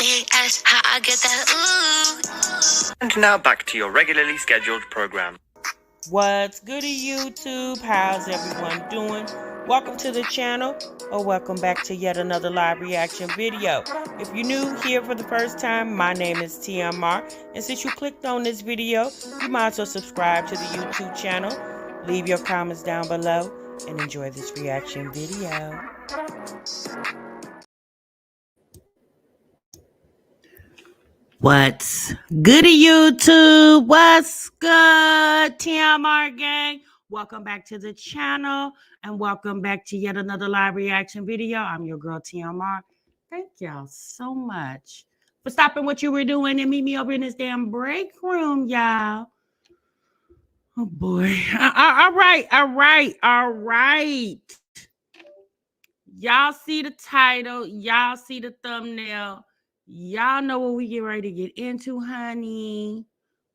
Big ass, how I get that ooh. And now back to your regularly scheduled program. What's good, YouTube? How's everyone doing? Welcome to the channel, or welcome back to yet another live reaction video. If you're new here for the first time, my name is TMR, and since you clicked on this video, you might as well subscribe to the YouTube channel, leave your comments down below, and enjoy this reaction video. What's good, YouTube? What's good, TMR gang? Welcome back to the channel and welcome back to yet another live reaction video. I'm your girl, TMR. Thank y'all so much for stopping what you were doing and meet me over in this damn break room, y'all. Oh, boy. All right. Y'all see the title. Y'all see the thumbnail. Y'all know what we get ready to get into, honey.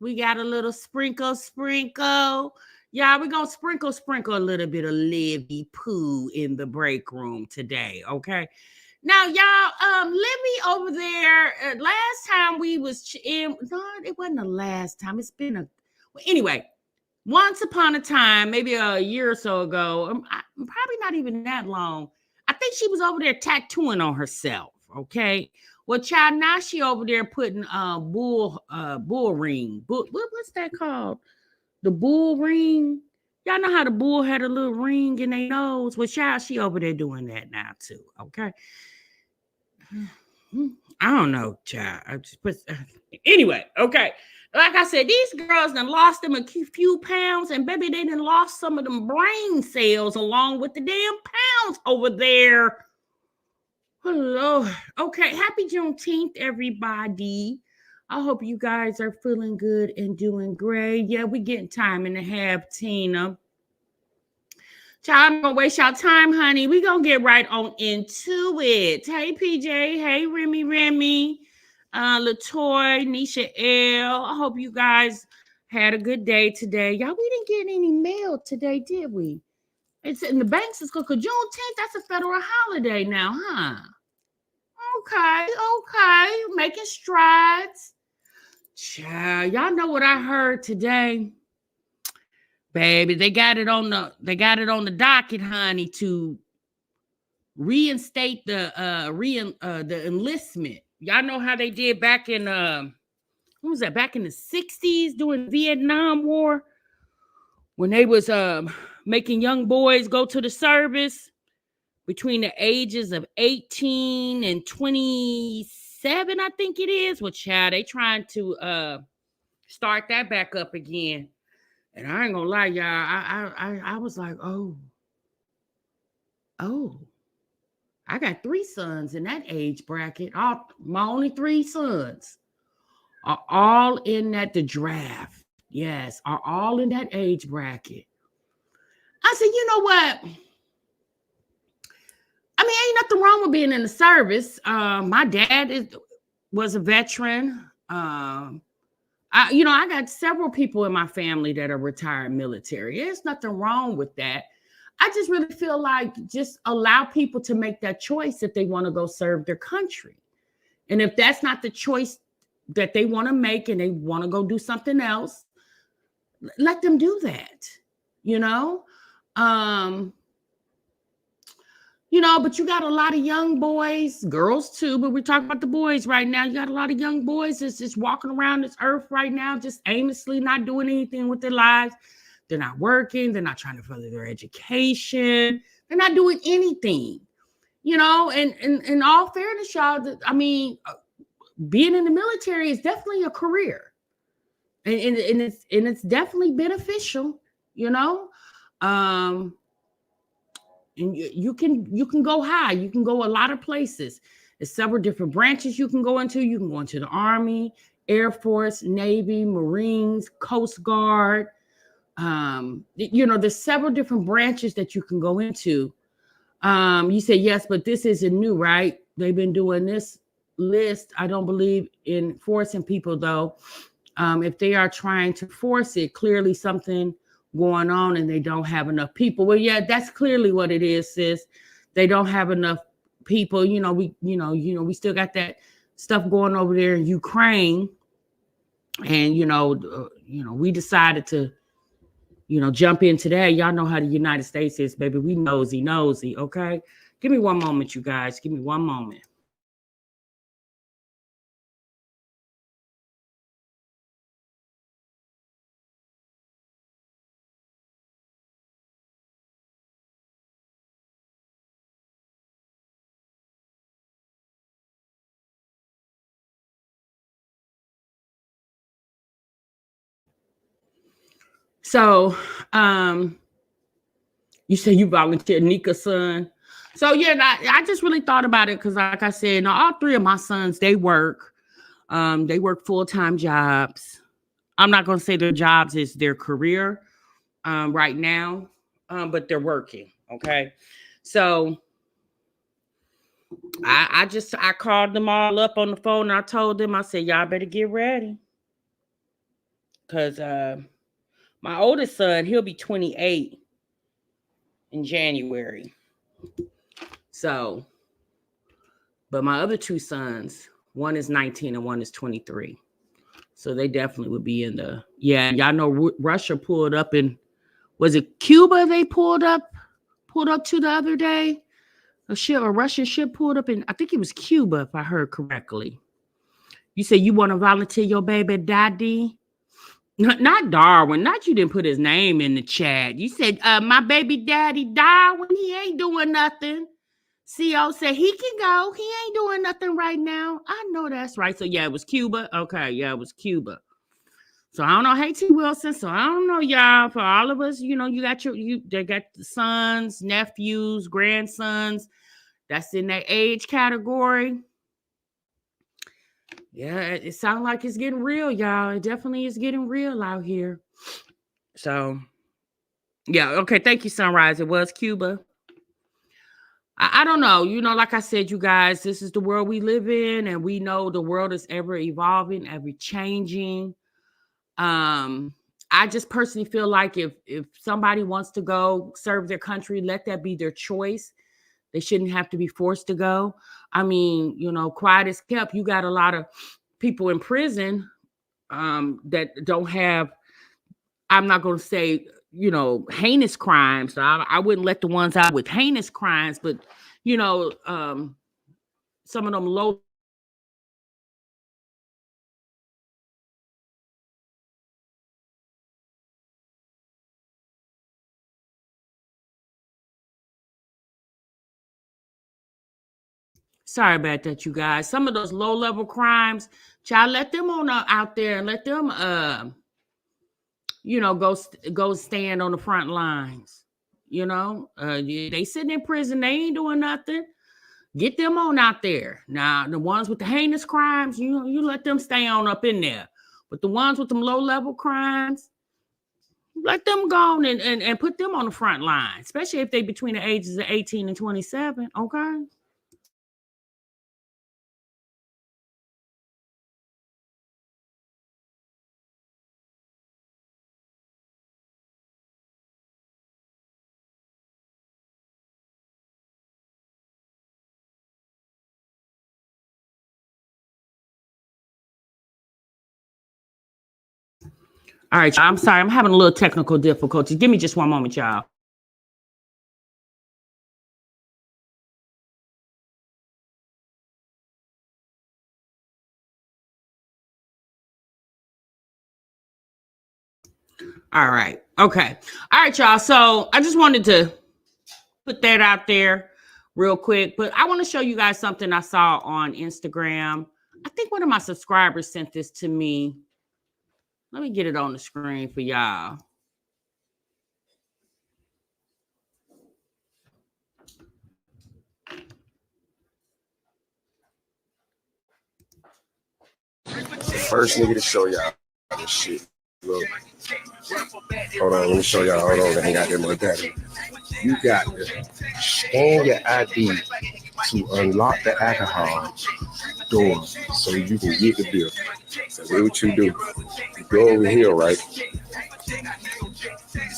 We got a little sprinkle. Y'all, we're going to sprinkle a little bit of Livy poo in the break room today, okay? Now, y'all, Livy over there, last time we was in, no, it wasn't the last time. It's been well, anyway, once upon a time, maybe a year or so ago, probably not even that long, I think she was over there tattooing on herself, okay? Well, child, now she over there putting bull ring. What's that called? The bull ring. Y'all know how the bull had a little ring in their nose? Well, child, she over there doing that now too, okay? I don't know, child. Anyway, okay. Like I said, these girls done lost them a few pounds, and baby, they done lost some of them brain cells along with the damn pounds over there. Hello. Okay, happy Juneteenth, everybody. I hope you guys are feeling good and doing great. Yeah, we getting time and a half, Tina. Child, I'm gonna waste y'all time, honey. We gonna get right on into it. Hey, PJ. Hey, Remy. Latoy, Nisha L. I hope you guys had a good day today. Y'all, we didn't get any mail today, did we? It's in the banks. It's because Juneteenth, that's a federal holiday now, huh? Okay. Making strides. Child, y'all know what I heard today? Baby, they got it on the docket, honey, to reinstate the enlistment. Y'all know how they did back in what was that, back in the 60s during the Vietnam War, when they was making young boys go to the service between the ages of 18 and 27, I think it is. Well, child, they trying to start that back up again. And I ain't gonna lie, y'all, I was like, oh, I got 3 sons in that age bracket. My only 3 sons are all in the draft. Yes, are all in that age bracket. I said, you know what? I mean, ain't nothing wrong with being in the service. My dad was a veteran. I got several people in my family that are retired military. There's nothing wrong with that. I just really feel like just allow people to make that choice if they want to go serve their country. And if that's not the choice that they want to make and they want to go do something else, let them do that, but you got a lot of young boys, girls too, but we're talking about the boys right now. You got a lot of young boys that's just walking around this earth right now, just aimlessly not doing anything with their lives. They're not working. They're not trying to further their education. They're not doing anything, and in all fairness, y'all, I mean, being in the military is definitely a career, and it's definitely beneficial, and you can go high. You can go a lot of places. There's several different branches you can go into. You can go into the Army, Air Force, Navy, Marines, Coast Guard. There's several different branches that you can go into. You say yes, but this isn't new, right? They've been doing this list. I don't believe in forcing people, though. If they are trying to force it, clearly something going on and they don't have enough people. Well, yeah, that's clearly what it is, sis. They don't have enough people. We still got that stuff going over there in Ukraine. And, we decided to, jump into that. Y'all know how the United States is, baby. We nosy. Okay. Give me one moment, you guys. Give me one moment. So, you say you volunteered Nika's son. So yeah, I just really thought about it because, like I said, all three of my sons, they work full-time jobs. I'm not going to say their jobs is their career right now, but they're working. Okay, so I called them all up on the phone and I told them, I said, y'all better get ready because my oldest son, he'll be 28 in January. So, but my other two sons, one is 19 and one is 23. So they definitely would be in the, y'all know Russia pulled up in, was it Cuba they pulled up to the other day? A Russian ship pulled up in, I think it was Cuba, if I heard correctly. You say you want to volunteer your baby daddy? Not Darwin, not you didn't put his name in the chat. You said, my baby daddy Darwin, he ain't doing nothing. CO said he can go. He ain't doing nothing right now. I know that's right. So yeah, it was Cuba. Okay, yeah, it was Cuba. So I don't know. Hey, T. Wilson. So I don't know, y'all. For all of us, you got they got the sons, nephews, grandsons. That's in that age category. Yeah, it sounds like it's getting real, y'all. It definitely is getting real out here. So, yeah, okay. Thank you, Sunrise. It was Cuba. I don't know. Like I said, you guys, this is the world we live in, and we know the world is ever evolving, ever changing. I just personally feel like if somebody wants to go serve their country, let that be their choice. They shouldn't have to be forced to go. I mean, quiet as kept. You got a lot of people in prison that don't have, I'm not going to say, heinous crimes. So I wouldn't let the ones out with heinous crimes, but, some of them low. Sorry about that, you guys. Some of those low-level crimes, child, let them on out there and let them, go stand on the front lines. They sitting in prison. They ain't doing nothing. Get them on out there. Now, the ones with the heinous crimes, you let them stay on up in there. But the ones with them low-level crimes, let them go on and put them on the front line, especially if they between the ages of 18 and 27, okay? All right, I'm sorry. I'm having a little technical difficulty. Give me just one moment, y'all. All right. Okay. All right, y'all. So I just wanted to put that out there real quick, but I want to show you guys something I saw on Instagram. I think one of my subscribers sent this to me. Let me get it on the screen for y'all. First nigga to show y'all this shit. Look. Hold on, let me show y'all. Hold on, I ain't got that much data. You got to scan your ID to unlock the alcohol door so you can get the bill. So that's what you do. You go over here, right? So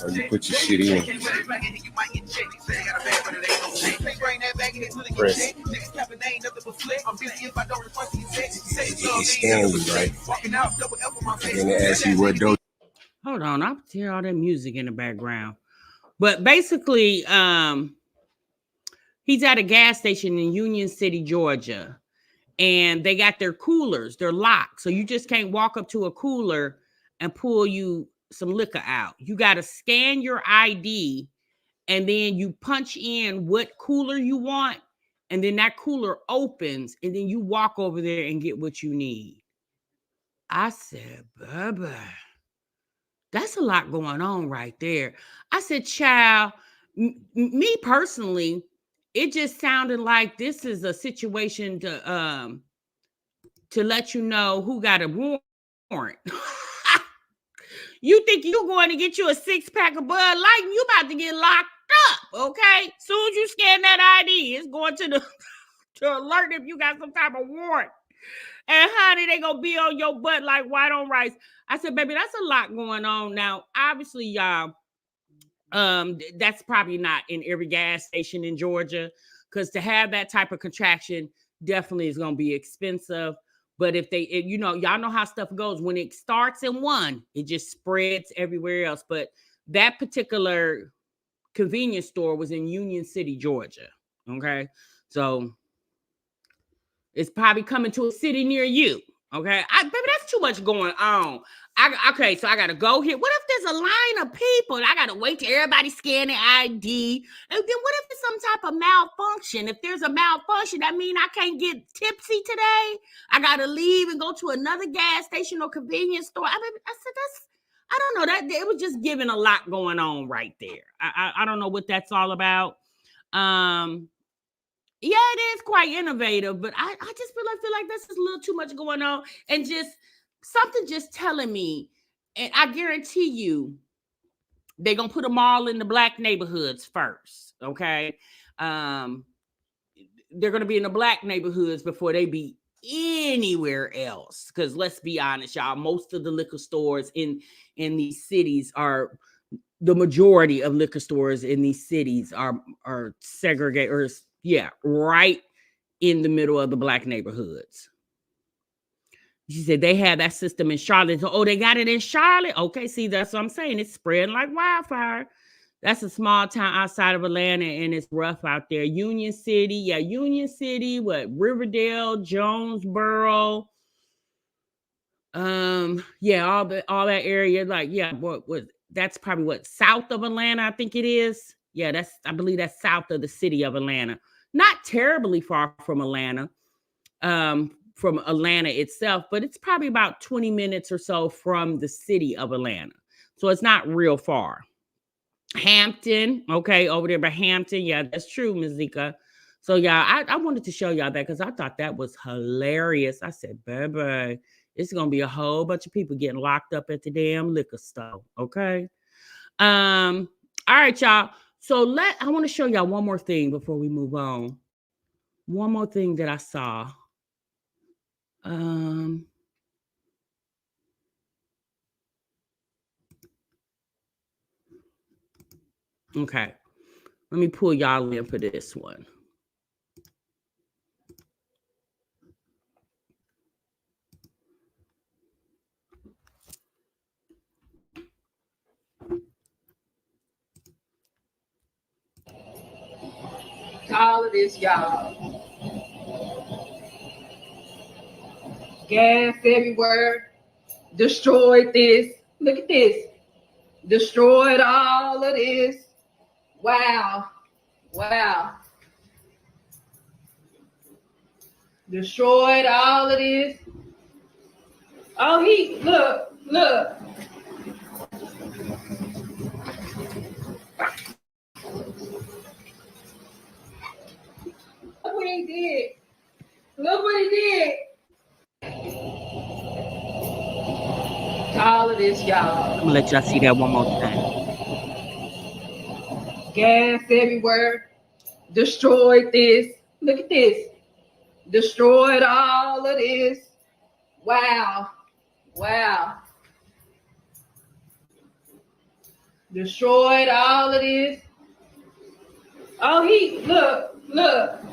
you put your shit in. Press. scam you, right? And then they ask you what dope. Hold on, I hear all that music in the background. But basically, he's at a gas station in Union City, Georgia, and they got their coolers. They're locked, so you just can't walk up to a cooler and pull you some liquor out. You got to scan your ID, and then you punch in what cooler you want, and then that cooler opens, and then you walk over there and get what you need. I said, Baebay, that's a lot going on right there. I said, child, me personally, it just sounded like this is a situation to let you know who got a warrant. You think you're going to get you a 6-pack of Bud Light and you about to get locked up, okay? Soon as you scan that ID, it's going to alert if you got some type of warrant. And honey, they gonna be on your butt like white on rice. I said, baby, that's a lot going on. Now, obviously, y'all, that's probably not in every gas station in Georgia, because to have that type of contraction definitely is gonna be expensive. But if y'all know how stuff goes. When it starts in one, it just spreads everywhere else. But that particular convenience store was in Union City, Georgia. Okay, so it's probably coming to a city near you. Okay, baby, that's too much going on. Okay, so I gotta go here. What if there's a line of people and I gotta wait till everybody scan their ID? And then what if it's some type of malfunction? If there's a malfunction, that means I can't get tipsy today. I gotta leave and go to another gas station or convenience store. I said I don't know, that it was just giving a lot going on right there. I don't know what that's all about. Yeah, it is quite innovative, but I just feel like this is a little too much going on, and just something just telling me, and I guarantee you, they're gonna put them all in the black neighborhoods first. Okay, they're gonna be in the black neighborhoods before they be anywhere else. Because let's be honest, y'all, most of the liquor stores in these cities are. The majority of liquor stores in these cities are segregated, or right in the middle of the black neighborhoods. She said they have that system in Charlotte. Oh, they got it in Charlotte? Okay, see, that's what I'm saying. It's spreading like wildfire. That's a small town outside of Atlanta, and it's rough out there. Union City, Union City, Riverdale, Jonesboro, all that area, that's probably south of Atlanta, I think it is. Yeah, I believe that's south of the city of Atlanta. Not terribly far from Atlanta, from Atlanta itself, but it's probably about 20 minutes or so from the city of Atlanta. So it's not real far. Hampton, okay, over there by Hampton. Yeah, that's true, Ms. Zika. So yeah, I wanted to show y'all that because I thought that was hilarious. I said, baby, it's gonna be a whole bunch of people getting locked up at the damn liquor store. Okay. All right, y'all. So I want to show y'all one more thing before we move on. One more thing that I saw. Okay. Let me pull y'all in for this one. All of this, y'all. Gas everywhere. Destroyed this. Look at this. Destroyed all of this. Wow. Destroyed all of this. Oh, look. Look what he did. Look what he did. All of this, y'all. I'm gonna let y'all see that one more time. Gas everywhere. Destroyed this. Look at this. Destroyed all of this. Wow. Destroyed all of this. Oh, look. Look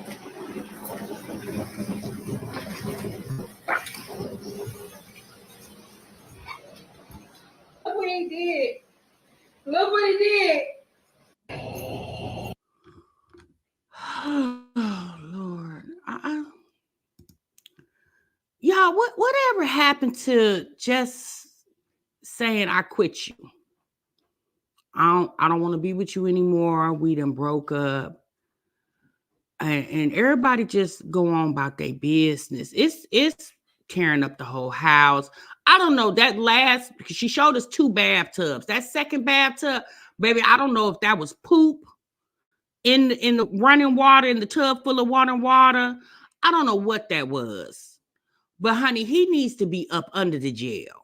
y'all, whatever happened to just saying I quit you? I don't want to be with you anymore. We done broke up. And everybody just go on about their business. It's tearing up the whole house. I don't know. That last, because she showed us 2 bathtubs. That second bathtub, baby, I don't know if that was poop in the running water, in the tub full of water. I don't know what that was. But honey, he needs to be up under the jail.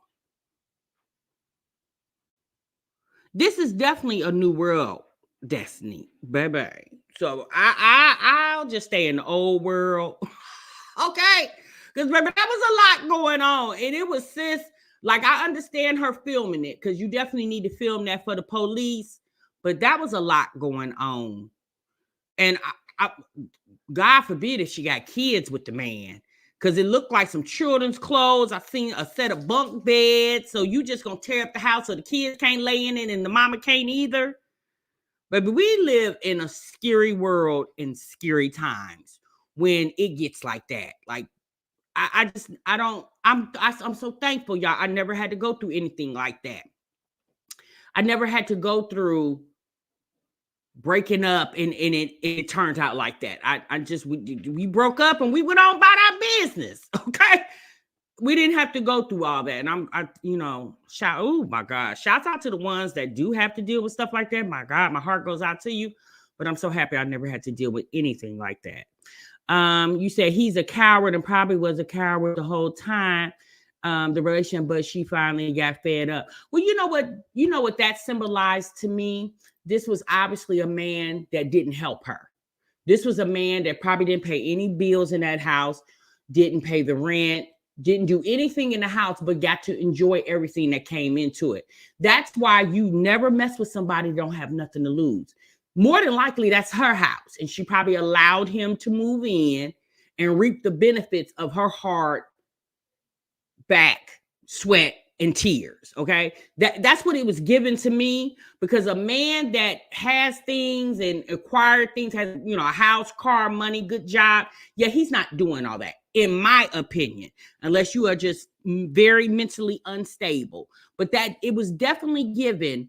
This is definitely a new world, Destiny, baby. So I'll just stay in the old world. Okay. Because baby, that was a lot going on. And it was sis, like I understand her filming it, because you definitely need to film that for the police. But that was a lot going on. And God forbid if she got kids with the man, because it looked like some children's clothes. I seen a set of bunk beds. So you just gonna tear up the house so the kids can't lay in it and the mama can't either. But we live in a scary world in scary times when it gets like that. Like I'm so thankful, y'all. I never had to go through anything like that. I never had to go through breaking up and it turned out like that. We broke up and we went on about our business. Okay. We didn't have to go through all that. And oh my God, shouts out to the ones that do have to deal with stuff like that. My God, my heart goes out to you, but I'm so happy I never had to deal with anything like that. You said he's a coward and probably was a coward the whole time, the relation, but she finally got fed up. Well, you know what that symbolized to me? This was obviously a man that didn't help her. This was a man that probably didn't pay any bills in that house, didn't pay the rent, didn't do anything in the house, but got to enjoy everything that came into it. That's why you never mess with somebody who don't have nothing to lose. More than likely, that's her house. And she probably allowed him to move in and reap the benefits of her hard back, sweat, and tears. Okay. That's what it was given to me, because a man that has things and acquired things, has, a house, car, money, good job. Yeah, he's not doing all that, in my opinion, unless you are just very mentally unstable. But that it was definitely given.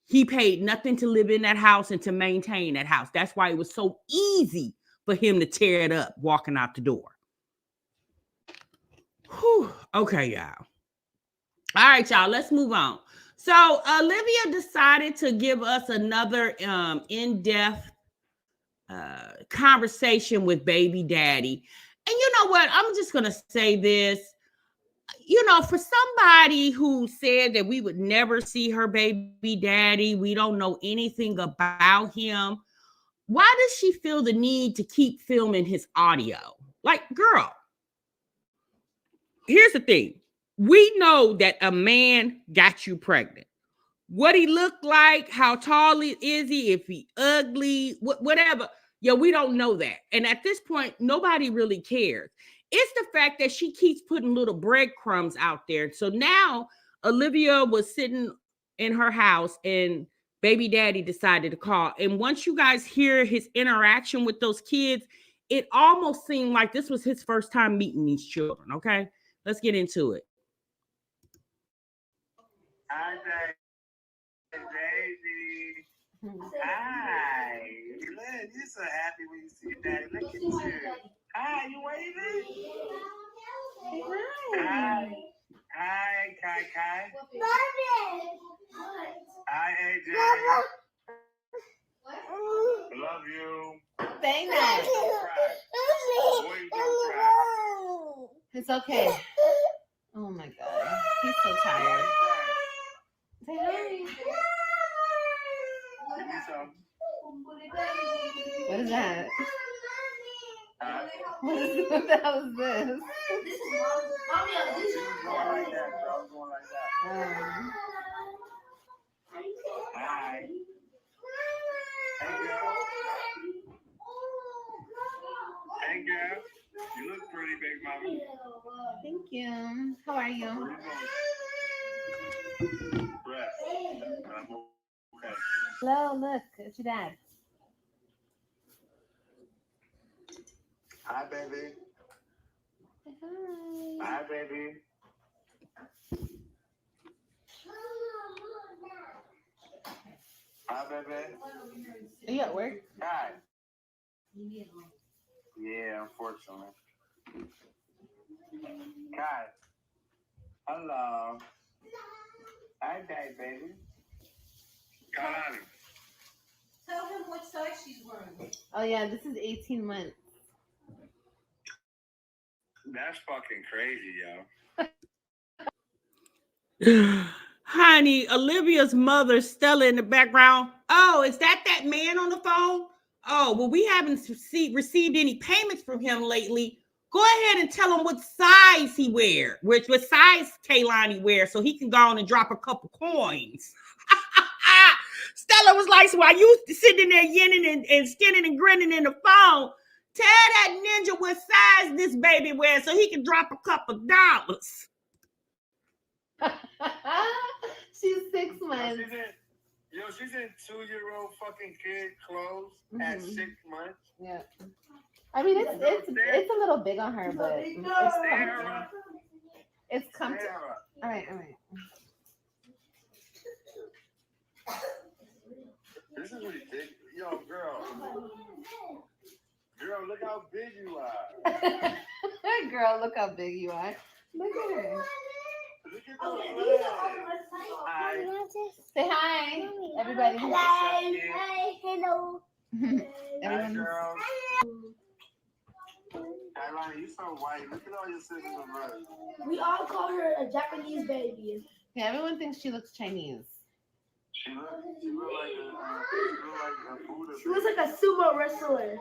He paid nothing to live in that house and to maintain that house. That's why it was so easy for him to tear it up walking out the door. Whew. Okay, y'all. All right, y'all, let's move on. So Olivia decided to give us another in-depth conversation with baby daddy. And you know what? I'm just going to say this. For somebody who said that we would never see her baby daddy, we don't know anything about him, why does she feel the need to keep filming his audio? Like, girl, here's the thing. We know that a man got you pregnant. What he looked like, how tall is he, if he ugly, whatever. Yeah, we don't know that. And at this point, nobody really cares. It's the fact that she keeps putting little breadcrumbs out there. So now Olivia was sitting in her house and baby daddy decided to call. And once you guys hear his interaction with those kids, it almost seemed like this was his first time meeting these children. Okay, let's get into it. Hi, baby. Hi. Look, you're so happy when you see your daddy. Look at you. Hi, you waving? Hi. Hi, Kai. Hi, AJ. Love you. Say that. Don't cry. Boy, don't cry. It's okay. Oh my God. He's so tired. Say hi. Give me some. What is that? What the hell is this? This is Mommy. This is going like that, bro. I'm going like that. Hi. Hey, girl. Hey, girl. You look pretty, big mama. Thank you. How are you? Breath. Okay. Hello, look. It's your dad. Hi, baby. Say Hi, baby. Hi, baby. Are you at work? Hi. Yeah, unfortunately. Hi. Hello. Hi, Dad, baby. Kalani. Tell him what size she's wearing. Oh yeah, this is 18 months. That's fucking crazy, yo. Honey, Olivia's mother, Stella, in the background. Oh, is that man on the phone? Oh, well, we haven't received any payments from him lately. Go ahead and tell him what size he wears, what size Kaylani wears, so he can go on and drop a couple coins. Stella was like, so while you sitting there yinning and skinning and grinning in the phone, tell that ninja what size this baby wears so he can drop a couple dollars. She's 6 months. She's in 2-year-old fucking kid clothes at 6 months. Yeah. I mean, it's a little big on her, but it's comfy. All right. This is ridiculous. Yo, girl, look how big you are. Girl, look how big you are. Look at her. Look at the legs. Hi. Say hi, everybody. Hello. Hi, girl. Kaylani, you so white. Look at all your sisters and brothers. We all call her a Japanese baby. Yeah, everyone thinks she looks Chinese. She look like a Buddha. She looks like a sumo wrestler.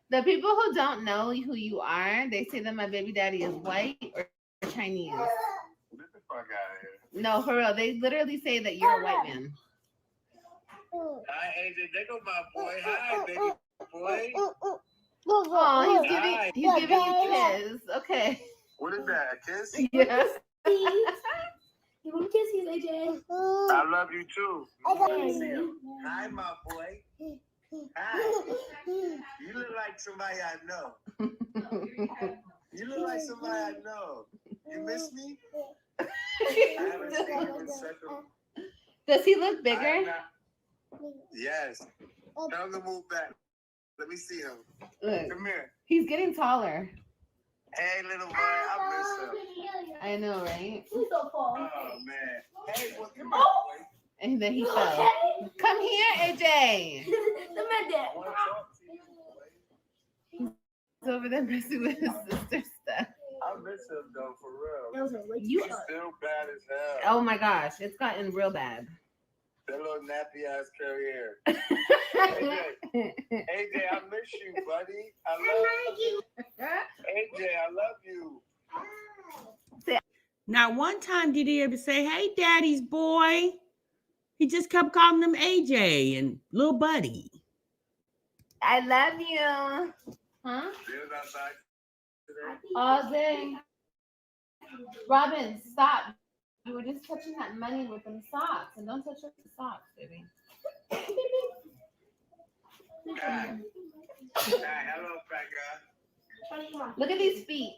The people who don't know who you are, they say that my baby daddy is white or Chinese. Get the fuck out of here. No, for real. They literally say that you're a white man. Hi, AJ. There go my boy. Hi, baby boy. Oh, he's giving you a kiss. Okay. What is that? A kiss? Yes. Give him kisses, AJ. I love you too. Hi, my boy. Hi. You look like somebody I know. You look like somebody I know. You miss me? I haven't seen you in such a... Does he look bigger? Yes. Tell him to move back. Let me see him. Look, Come here. he's getting taller. Hey, little boy. I miss him. I know, right? He's so Oh, cool. man. Hey, well, come here, boy. And then he fell. Come here, AJ. The man I want to talk to you, boy. He's over there messing with his sister stuff. I miss him, though, for real. You He's still bad as hell. Oh my gosh, it's gotten real bad. That little nappy ass curly hair. AJ, I miss you, buddy. I love you. AJ, I love you. Now, one time did he ever say, hey, daddy's boy? He just kept calling him AJ and little buddy. I love you. Huh? He was outside today. All day. Robin, stop. You were just touching that money with them socks. And don't touch the socks, baby. Hi. Hi, hello, fat guy. Look at these feet.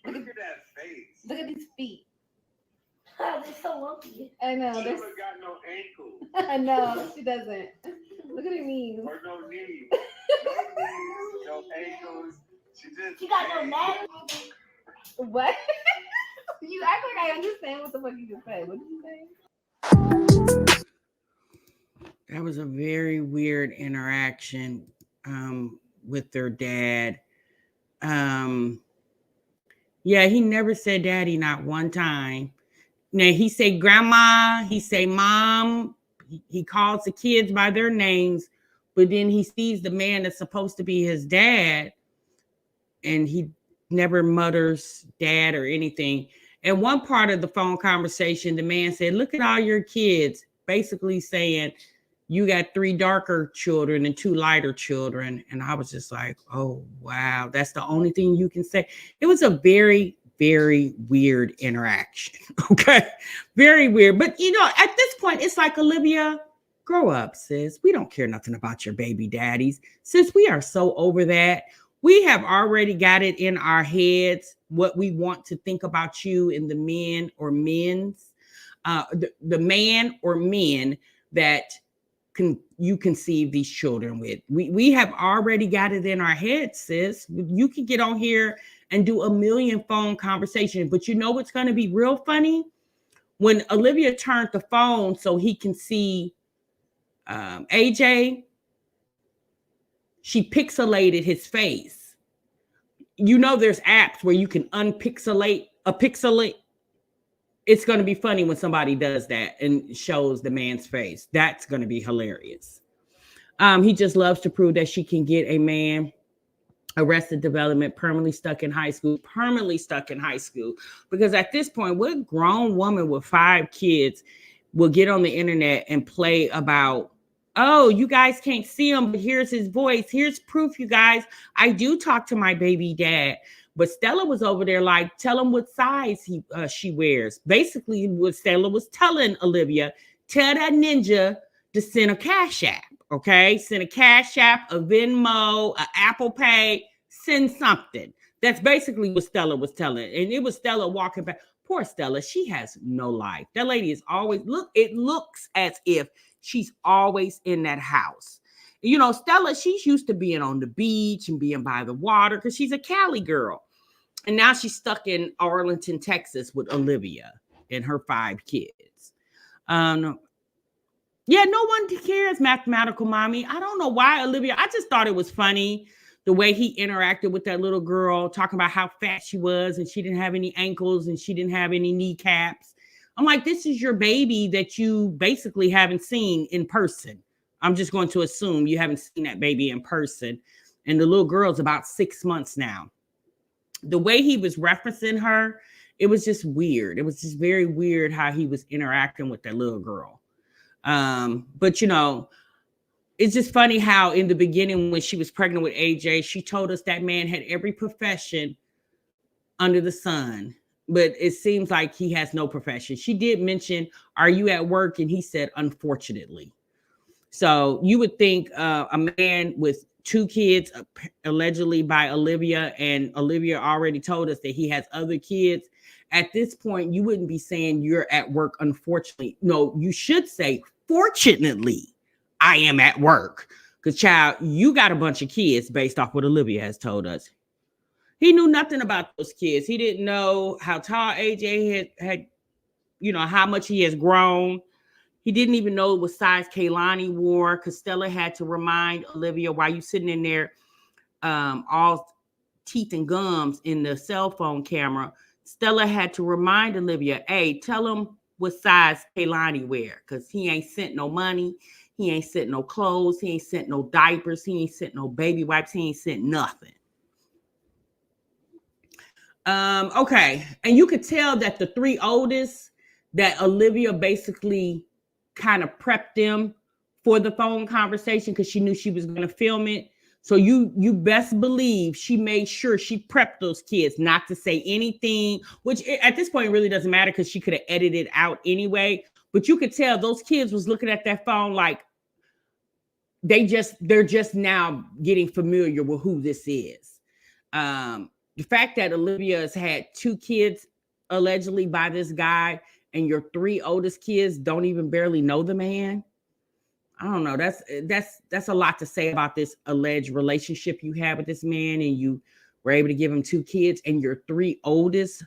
Look at that face. Look at these feet. They're so lumpy. I know. She They're... never got no ankle. I know. She doesn't. Look at her knees. Or no knees. No knees, no ankles. She got no neck. What? You act like I understand what the fuck you just said. What did you say? That was a very weird interaction with their dad. Yeah, he never said daddy, not one time. Now, he say grandma, he say mom. He calls the kids by their names, but then he sees the man that's supposed to be his dad, and he never mutters dad or anything. And one part of the phone conversation, the man said, look at all your kids, basically saying, you got 3 darker children and 2 lighter children. And I was just like, oh, wow, that's the only thing you can say. It was a very, very weird interaction. Okay. Very weird. But, you know, at this point, it's like, Olivia, grow up, sis. We don't care nothing about your baby daddies. Sis, we are so over that. we have already got it in our heads what we want to think about you and the men or men's, the man or men that you conceive these children with. We have already got it in our heads, sis. You can get on here and do a million phone conversations, but you know what's going to be real funny? When Olivia turned the phone so he can see AJ, she pixelated his face. You know, there's apps where you can unpixelate a pixelate. It's going to be funny when somebody does that and shows the man's face. That's going to be hilarious. He just loves to prove that she can get a man arrested development, permanently stuck in high school. Because at this point, what grown woman with 5 kids will get on the internet and play about, oh, you guys can't see him, but here's his voice. Here's proof, you guys. I do talk to my baby dad. But Stella was over there like, tell him what size she wears. Basically, what Stella was telling Olivia, tell that ninja to send a Cash App, okay? Send a Cash App, a Venmo, an Apple Pay, send something. That's basically what Stella was telling. And it was Stella walking back. Poor Stella, she has no life. That lady is always, it looks as if she's always in that house. You know, Stella, she's used to being on the beach and being by the water because she's a Cali girl. And now she's stuck in Arlington, Texas with Olivia and her 5 kids. Yeah, no one cares, mathematical mommy. I don't know why, Olivia. I just thought it was funny the way he interacted with that little girl, talking about how fat she was and she didn't have any ankles and she didn't have any kneecaps. I'm like, this is your baby that you basically haven't seen in person. I'm just going to assume you haven't seen that baby in person. And the little girl's about 6 months now. The way he was referencing her, it was just weird. It was just very weird how he was interacting with that little girl. But, you know, it's just funny how in the beginning when she was pregnant with AJ, she told us that man had every profession under the sun. But it seems like he has no profession. She did mention, are you at work? And he said, unfortunately. So you would think a man with 2 kids, allegedly by Olivia, and Olivia already told us that he has other kids. At this point, you wouldn't be saying you're at work, unfortunately. No, you should say, fortunately, I am at work. Because, child, you got a bunch of kids based off what Olivia has told us. He knew nothing about those kids. He didn't know how tall AJ had, you know, how much he has grown. He didn't even know what size Kaylani wore because Stella had to remind Olivia, why you sitting in there all teeth and gums in the cell phone camera. Stella had to remind Olivia, hey, tell him what size Kaylani wear because he ain't sent no money. He ain't sent no clothes. He ain't sent no diapers. He ain't sent no baby wipes. He ain't sent nothing. Okay. And you could tell that the 3 oldest, that Olivia basically kind of prepped them for the phone conversation because she knew she was going to film it. So you best believe she made sure she prepped those kids not to say anything, which at this point really doesn't matter because she could have edited out anyway. But you could tell those kids was looking at that phone like they're just now getting familiar with who this is. The fact that Olivia has had 2 kids allegedly by this guy and your 3 oldest kids don't even barely know the man. I don't know. That's a lot to say about this alleged relationship you have with this man, and you were able to give him 2 kids, and your 3 oldest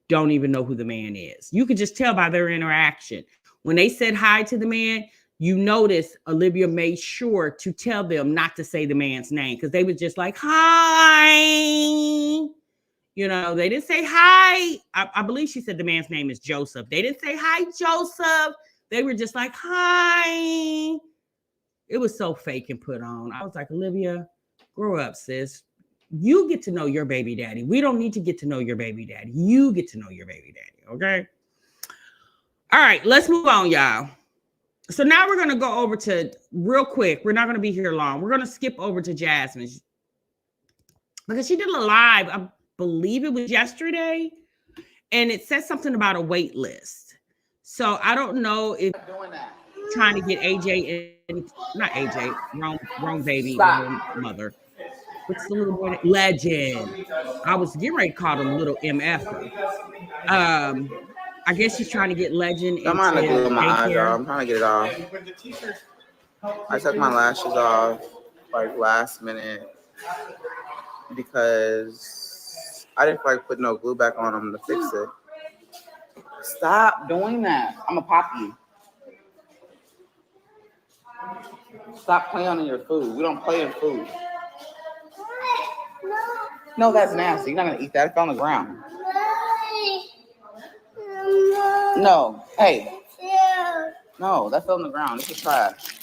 don't even know who the man is. You could just tell by their interaction. When they said hi to the man, you notice Olivia made sure to tell them not to say the man's name because they was just like, hi. You know, they didn't say hi. I believe she said the man's name is Joseph. They didn't say hi, Joseph. They were just like, hi. It was so fake and put on. I was like, Olivia, grow up, sis. You get to know your baby daddy. We don't need to get to know your baby daddy. You get to know your baby daddy, okay? All right, let's move on, y'all. So now we're going to go over to, real quick, we're not going to be here long. We're going to skip over to Jasmine because she did a live, I believe it was yesterday, and it said something about a wait list. So I don't know if trying to get AJ in, not AJ, wrong baby, wrong mother. What's the little boy? Legend. I was getting ready to call him little MFer. I guess she's trying to get Legend I'm trying to into glue my eyes daycare. off. I'm trying to get it off. I took my lashes off like last minute because I didn't feel like putting no glue back on them to fix it. Stop doing that. I'm gonna pop you. Stop playing in your food. We don't play in food. No, that's nasty. You're not gonna eat that. It's on the ground. No. Hey. No, that's on the ground. This is trash.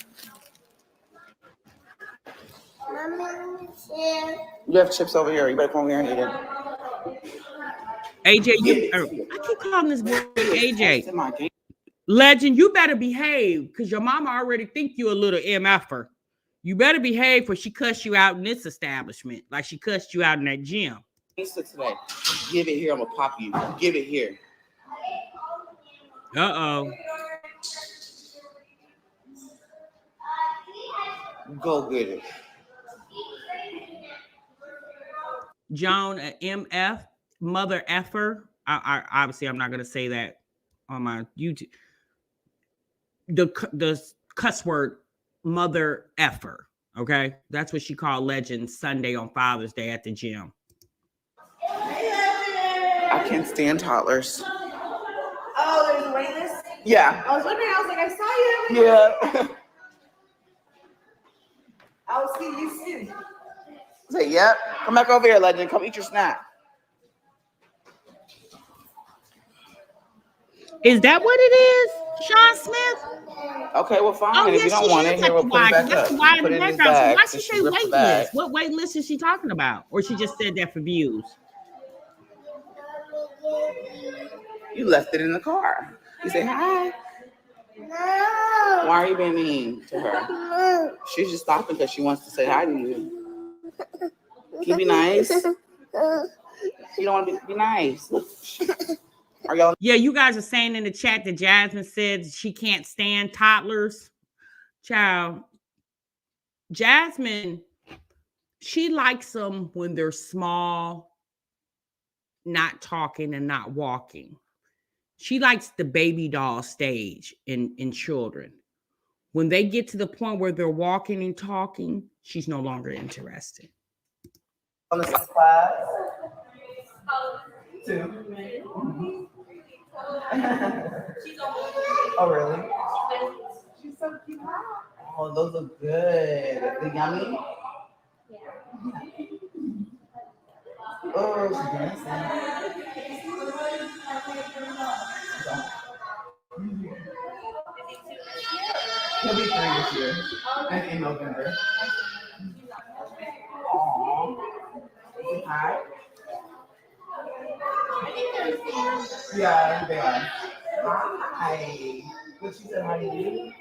You have chips over here. You better come over here and eat it. AJ, I keep calling this boy AJ. Legend, you better behave because your mama already think you a little MFer. You better behave, for she cussed you out in this establishment like she cussed you out in that gym. Today. Give it here. I'm gonna pop you. Give it here. Uh-oh. Go get it. Joan, MF, mother effer. I obviously I'm not gonna say that on my YouTube. The cuss word mother effer. Okay, that's what she called Legend Sunday on Father's Day at the gym. I can't stand toddlers. Oh, there's a wait list? Yeah. I was wondering, I was like, I saw you. Yeah. I'll see you soon. Say, yep. Come back over here, Legend. Come eat your snack. Is that what it is, Sean Smith? Okay, well, fine. Oh, if you don't want it, here, we'll put it back up. Put it in his bag. Why she say wait list? Bag. What wait list is she talking about? Or she just said that for views? You left it in the car. You say hi. No. Why are you being mean to her? No. She's just stopping because she wants to say hi to you. Can you be nice? You don't want to be nice. Are y'all? Yeah, you guys are saying in the chat that Jasmine said she can't stand toddlers. Child, Jasmine, she likes them when they're small, not talking and not walking. She likes the baby doll stage in children. When they get to the point where they're walking and talking, she's no longer interested. On the class? 2. Oh, really? She's so cute. Oh, those look good. The yummy? Yeah. Oh, she's dancing. He'll be 3 this year. And in November. Aww. Say hi. Yeah, they are. Hi. What she said, how do you do?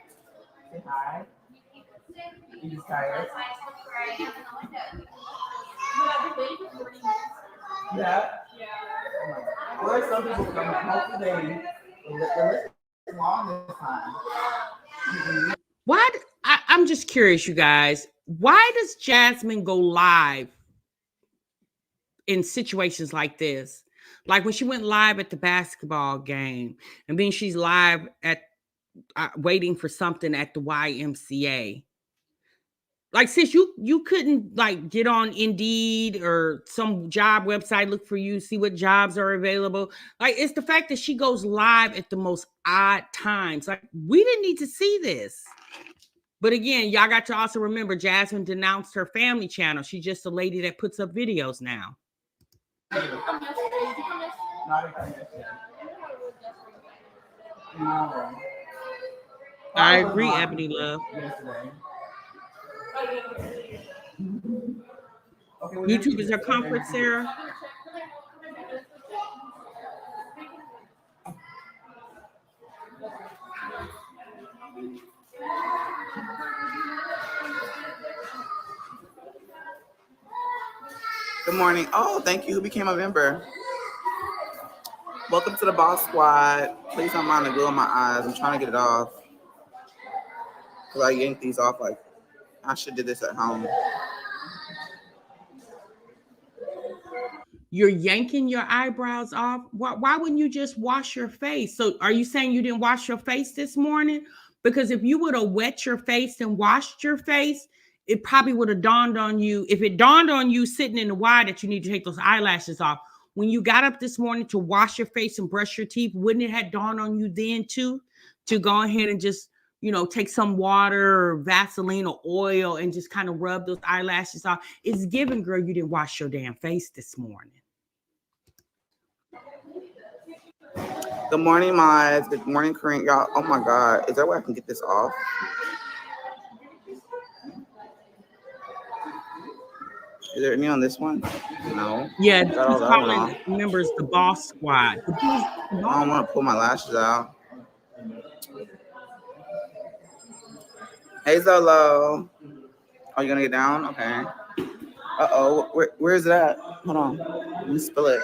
Say hi. You just tired? Yeah? Oh, where some people come, hopefully the list is long this time. Why? I'm just curious, you guys. Why does Jasmine go live in situations like this? Like when she went live at the basketball game, and then she's live at waiting for something at the YMCA. Like, sis, you couldn't like get on Indeed or some job website, look for you, see what jobs are available. Like, it's the fact that she goes live at the most odd times. Like, we didn't need to see this. But again, y'all got to also remember Jasmine denounced her family channel. She's just a lady that puts up videos now. I agree, Ebony Love. YouTube is her comfort, Sarah. Good morning. Oh, thank you. Who became a member? Welcome to the Boss Squad. Please don't mind the glue on my eyes. I'm trying to get it off. Because I yanked these off like I should do this at home. you're yanking your eyebrows off. Why wouldn't you just wash your face? So are you saying you didn't wash your face this morning? Because if you would have wet your face and washed your face, it probably would have dawned on you. If it dawned on you sitting in the wide that you need to take those eyelashes off, when you got up this morning to wash your face and brush your teeth, wouldn't it have dawned on you then too, to go ahead and just, you know, take some water or Vaseline or oil and just kind of rub those eyelashes off? It's given, girl, you didn't wash your damn face this morning. Good morning, mods. Good morning, Corinne. Y'all, oh my God. Is there a way I can get this off? Is there any on this one? No. Yeah, this is calling members the boss squad. I don't want to pull my lashes out. Hey, Zolo. Oh, you gonna get down? Okay. Uh-oh. Where is it at? Hold on. Let me spill it.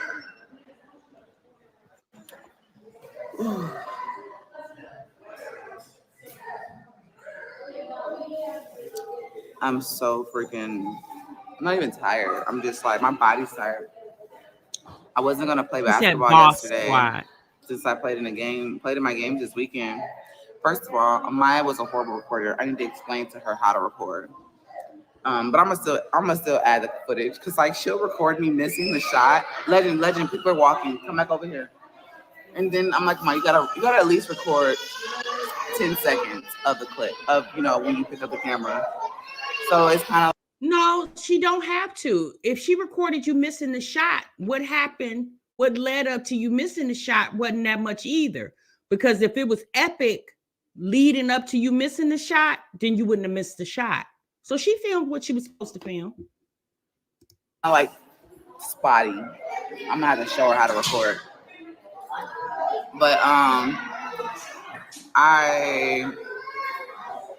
I'm so freaking... I'm not even tired. I'm just like, my body's tired. I wasn't gonna play basketball yesterday since I played in my game this weekend. First of all, Maya was a horrible recorder. I need to explain to her how to record. But I'm gonna still add the footage because like she'll record me missing the shot. Legend, people are walking. Come back over here. And then I'm like, Maya, you gotta at least record 10 seconds of the clip of, you know, when you pick up the camera. So it's kind of... No, she don't have to. If she recorded you missing the shot, what happened, what led up to you missing the shot wasn't that much either. Because if it was epic leading up to you missing the shot, then you wouldn't have missed the shot. So she filmed what she was supposed to film. I like spotty. I'm gonna have to show her how to record. But I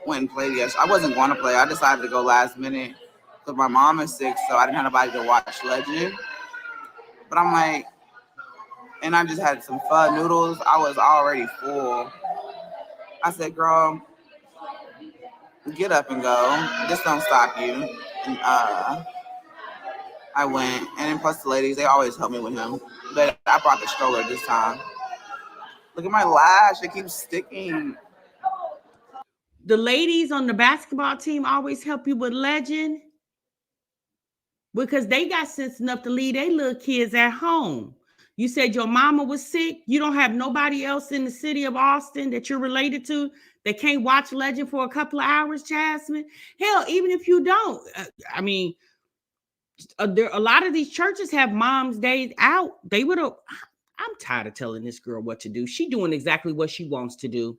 went and played yesterday. I wasn't going to play. I decided to go last minute because my mom is sick, so I didn't have nobody to watch Legend. But I'm like, and I just had some pho noodles. I was already full. I said, girl, get up and go. This don't stop you. And I went, and then plus the ladies, they always help me with him. But I brought the stroller this time. Look at my lash, it keeps sticking. The ladies on the basketball team always help you with Legend because they got sense enough to leave their little kids at home. You said your mama was sick. You don't have nobody else in the city of Austin that you're related to that can't watch Legend for a couple of hours, Jasmine. Hell, even if you don't, I mean, a lot of these churches have Mom's Day out. They would have. I'm tired of telling this girl what to do. She doing exactly what she wants to do.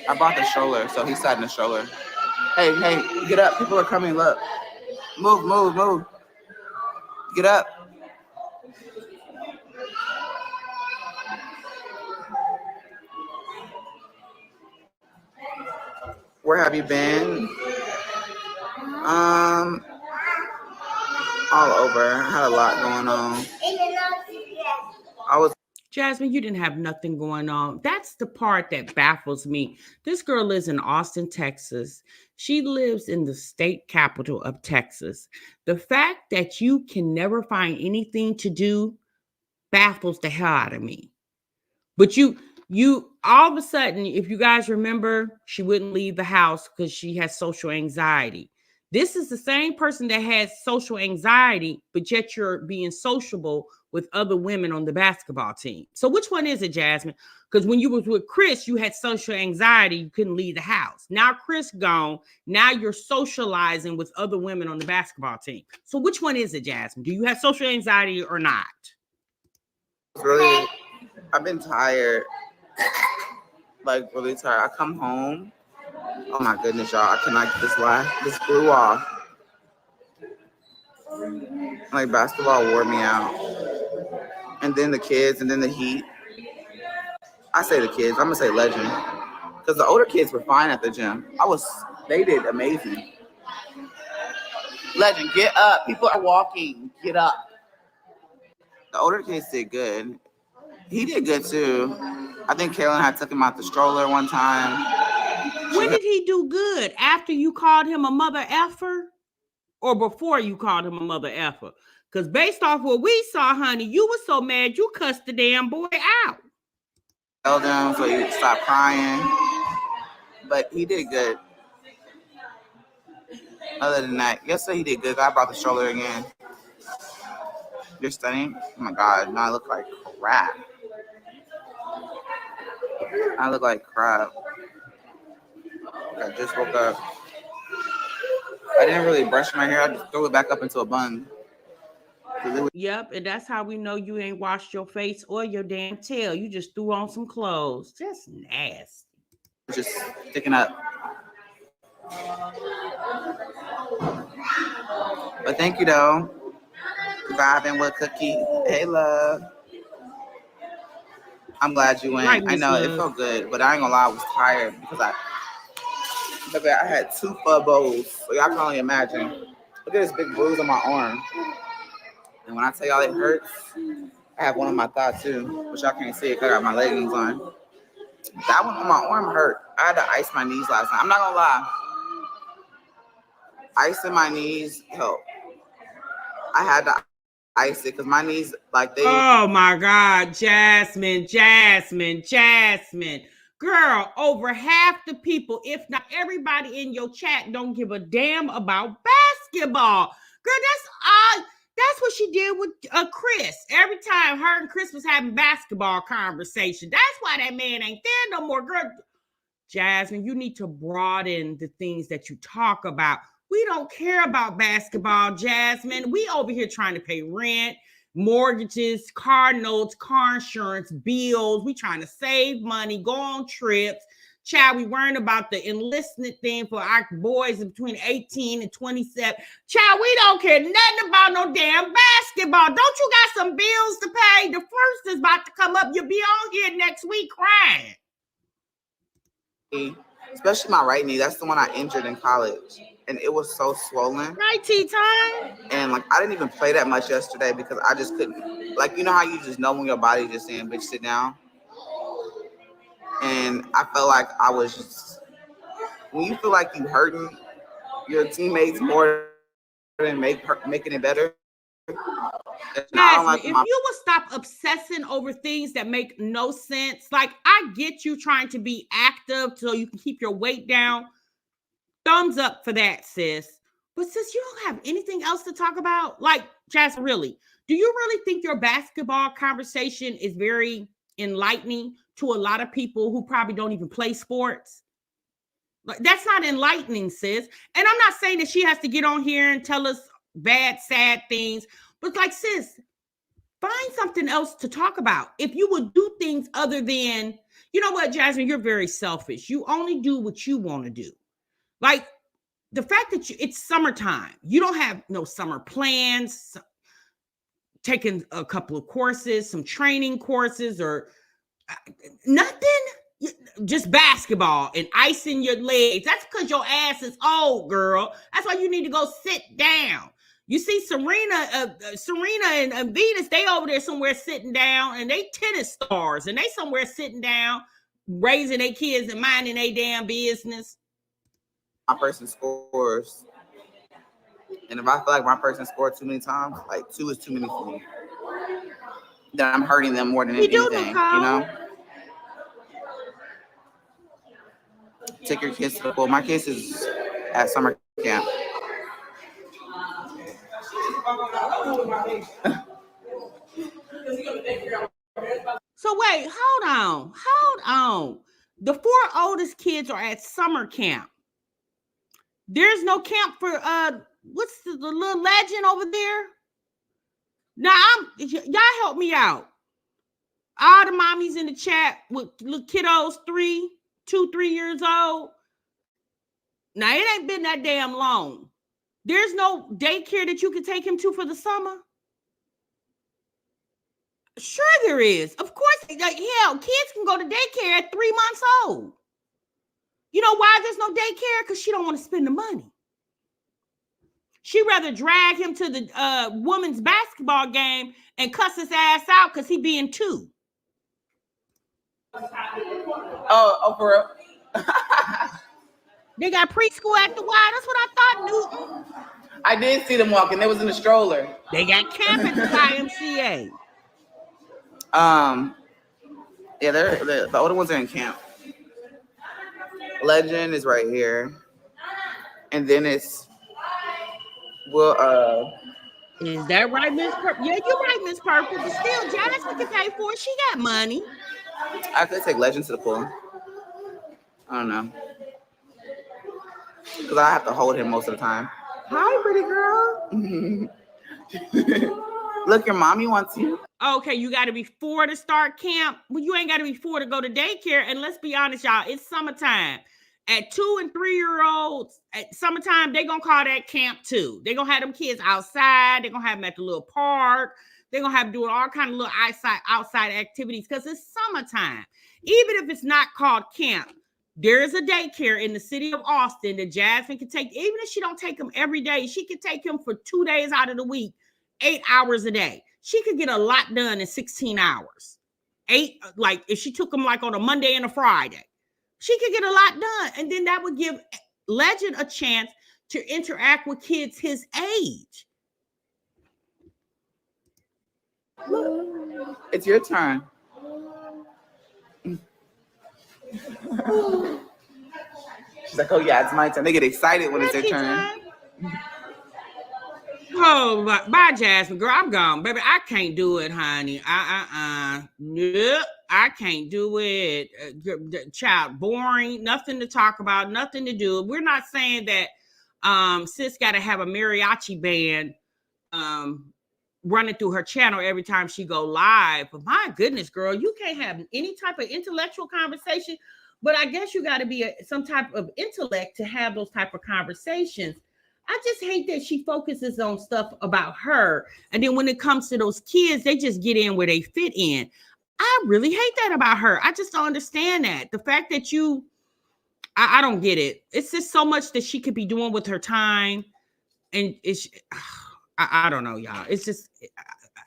I brought the stroller, so he sat in the stroller. Hey, get up. People are coming. Look. Move. Get up. Where have you been? All over. I had a lot going on. Jasmine, you didn't have nothing going on. That's the part that baffles me. This girl lives in Austin, Texas. She lives in the state capital of Texas. The fact that you can never find anything to do baffles the hell out of me. But you all of a sudden, if you guys remember, she wouldn't leave the house because she has social anxiety. This is the same person that has social anxiety, but yet you're being sociable with other women on the basketball team. So which one is it, Jasmine? Because when you was with Chris, you had social anxiety. You couldn't leave the house. Now Chris gone. Now you're socializing with other women on the basketball team. So which one is it, Jasmine? Do you have social anxiety or not? Really, I've been tired. Like really tired. I come home. Oh my goodness, y'all. I cannot get this blew off. Like basketball wore me out. And then the kids, and then the heat. I say the kids, I'm gonna say Legend. Because the older kids were fine at the gym. They did amazing. Legend, get up. People are walking. Get up. The older kids did good. He did good too. I think Kaylin had took him out the stroller one time. When did he do good? After you called him a mother effer? or before you called him a mother effer? Because based off what we saw, honey, you were so mad you cussed the damn boy out. Tell them so he stopped crying. But he did good. Other than that, yesterday he did good. I brought the stroller again. You're stunning. Oh my God, now I look like crap. I look like crap. I just woke up. I didn't really brush my hair. I just threw it back up into a bun. Yep, and that's how we know you ain't washed your face or your damn tail. You just threw on some clothes. Just nasty. Just sticking up. But thank you though. Vibing with Cookie. Hey love. I'm glad you went. Right, I know it felt good, but I ain't gonna lie, I was tired because I had 2 pho bowls. So y'all can only imagine. Look at this big bruise on my arm. And when I tell y'all it hurts, I have one on my thigh too, which y'all can't see it because I got my leggings on. That one on my arm hurt. I had to ice my knees last night. I'm not gonna lie. Icing my knees helped. I had to ice it because my knees, like they. Oh my God, Jasmine. Girl, over half the people, if not everybody in your chat, don't give a damn about basketball. Girl, that's what she did with Chris. Every time her and Chris was having basketball conversation. That's why that man ain't there no more. Girl, Jasmine, you need to broaden the things that you talk about. We don't care about basketball, Jasmine. We over here trying to pay rent, mortgages, car notes, car insurance, bills. We trying to save money, go on trips. Child, we worrying about the enlistment thing for our boys between 18 and 27. Child, we don't care nothing about no damn basketball. Don't you got some bills to pay? The first is about to come up. You'll be on here next week crying. Especially my right knee. That's the one I injured in college. And it was so swollen. Right, T-Time? And like I didn't even play that much yesterday because I just couldn't. Like, you know how you just know when your body just saying, bitch, sit down? And I felt like I was just, when you feel like you hurting your teammates more than making it better. Jasmine, if you would stop obsessing over things that make no sense, like I get you trying to be active so you can keep your weight down. Thumbs up for that, sis. But sis, you don't have anything else to talk about? Like, Jasmine, really, do you really think your basketball conversation is very enlightening to a lot of people who probably don't even play sports? Like, that's not enlightening, sis. And I'm not saying that she has to get on here and tell us bad, sad things. But like, sis, find something else to talk about. If you would do things other than, you know what, Jasmine, you're very selfish. You only do what you want to do. Like the fact that it's summertime, you don't have no summer plans, taking a couple of courses, some training courses or nothing, just basketball and icing your legs. That's because your ass is old, girl. That's why you need to go sit down. You see Serena and Venus, they over there somewhere sitting down, and they tennis stars, and they somewhere sitting down, raising their kids and minding their damn business. My person scores, and if I feel like my person scored too many times, like 2 is too many for me, then I'm hurting them more than anything, you know? Take your kids to the pool. My kids is at summer camp. So wait, hold on. The 4 oldest kids are at summer camp. There's no camp for what's the little legend over there? Now y'all help me out. All the mommies in the chat with little kiddos, 2, 3 years old. Now it ain't been that damn long. There's no daycare that you can take him to for the summer. Sure there is. Of course, like, hell, kids can go to daycare at 3 months old. You know why there's no daycare? Because she don't want to spend the money. She'd rather drag him to the women's basketball game and cuss his ass out because he being 2. Oh, for real? They got preschool at the Y. That's what I thought, Newton. I I did see them walking. They was in the stroller. They got camp at the YMCA. Yeah, the older ones are in camp. Legend is right here, and then it's Is that right, Miss Purple? Yeah, you're right, Miss Purple. But still, Jasmine can pay for it. She got money. I could take Legend to the pool. I don't know, because I have to hold him most of the time. Hi, pretty girl. Look, your mommy wants you. Okay, you got to be 4 to start camp. Well, you ain't got to be 4 to go to daycare. And let's be honest, y'all, it's summertime. At 2 and 3 year olds, at summertime, they're going to call that camp too. They're going to have them kids outside. They're going to have them at the little park. They're going to have doing all kind of little outside activities because it's summertime. Even if it's not called camp, there is a daycare in the city of Austin that Jasmine can take. Even if she don't take them every day, she can take them for 2 days out of the week, 8 hours a day. She could get a lot done in 16 hours. Like if she took them like on a Monday and a Friday, she could get a lot done. And then that would give Legend a chance to interact with kids his age. It's your turn. She's like, oh yeah, it's my turn. They get excited when it's their turn. Oh, bye, Jasmine. Girl, I'm gone. Baby, I can't do it, honey. Nope, I can't do it. Child, boring. Nothing to talk about. Nothing to do. We're not saying that sis got to have a mariachi band running through her channel every time she go live. But my goodness, girl, you can't have any type of intellectual conversation. But I guess you got to be some type of intellect to have those type of conversations. I just hate that she focuses on stuff about her. And then when it comes to those kids, they just get in where they fit in. I really hate that about her. I just don't understand that. The fact that I don't get it. It's just so much that she could be doing with her time. And I don't know, y'all. It's just,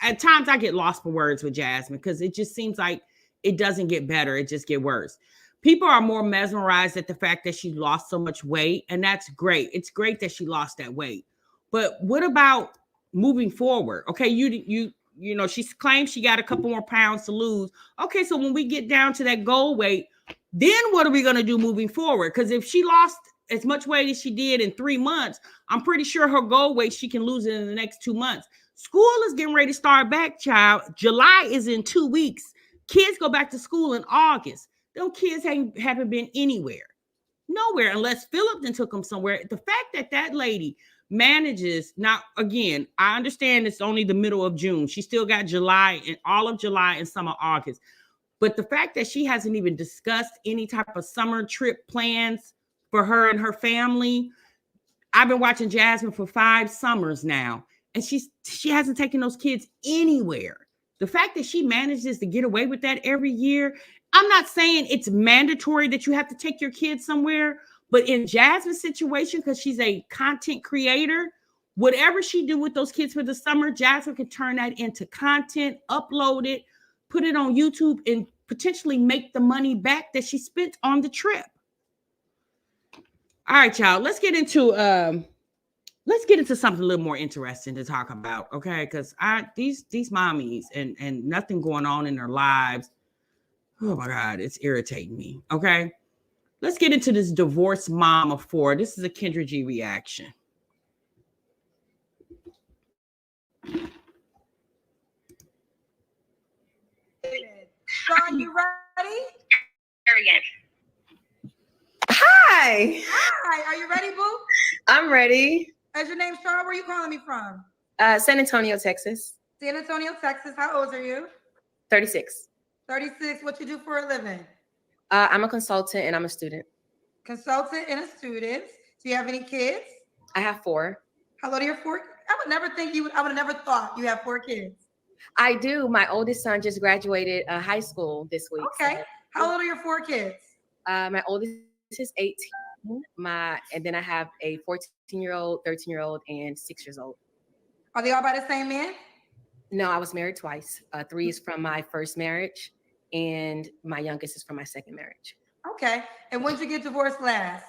at times I get lost for words with Jasmine because it just seems like it doesn't get better. It just get worse. People are more mesmerized at the fact that she lost so much weight, and that's great. It's great that she lost that weight. But what about moving forward? Okay, you know, she claims she got a couple more pounds to lose. Okay, so when we get down to that goal weight, then what are we going to do moving forward? Because if she lost as much weight as she did in 3 months, I'm pretty sure her goal weight, she can lose it in the next 2 months. School is getting ready to start back, child. July is in 2 weeks. Kids go back to school in August. Those kids haven't been nowhere, unless Philip then took them somewhere. The fact that lady manages, now again, I understand it's only the middle of June. She still got July and all of July and some of August. But the fact that she hasn't even discussed any type of summer trip plans for her and her family. I've been watching Jasmine for 5 summers now, and she hasn't taken those kids anywhere. The fact that she manages to get away with that every year, I'm not saying it's mandatory that you have to take your kids somewhere, but in Jasmine's situation, because she's a content creator, whatever she do with those kids for the summer, Jasmine can turn that into content, upload it, put it on YouTube, and potentially make the money back that she spent on the trip. All right, y'all, let's get into something a little more interesting to talk about, okay? Because these mommies and nothing going on in their lives. Oh my God, it's irritating me. Okay, let's get into this divorced mom of 4. This is a Kendra G reaction. Sean, you ready? Hi. Hi, are you ready, boo? I'm ready. Is your name Sean? Where are you calling me from? San Antonio, Texas. San Antonio, Texas. How old are you? 36. 36. What you do for a living? I'm a consultant and I'm a student. Consultant and a student. Do you have any kids? I have 4. How old are your 4? I would never thought you have 4 kids. I do. My oldest son just graduated high school this week. Okay. So. How old are your 4 kids? My oldest is 18. And then I have a 14-year-old, 13-year-old, and 6 years old. Are they all by the same man? No, I was married twice. 3 is from my first marriage, and my youngest is from my second marriage. Okay. And when did you get divorced last?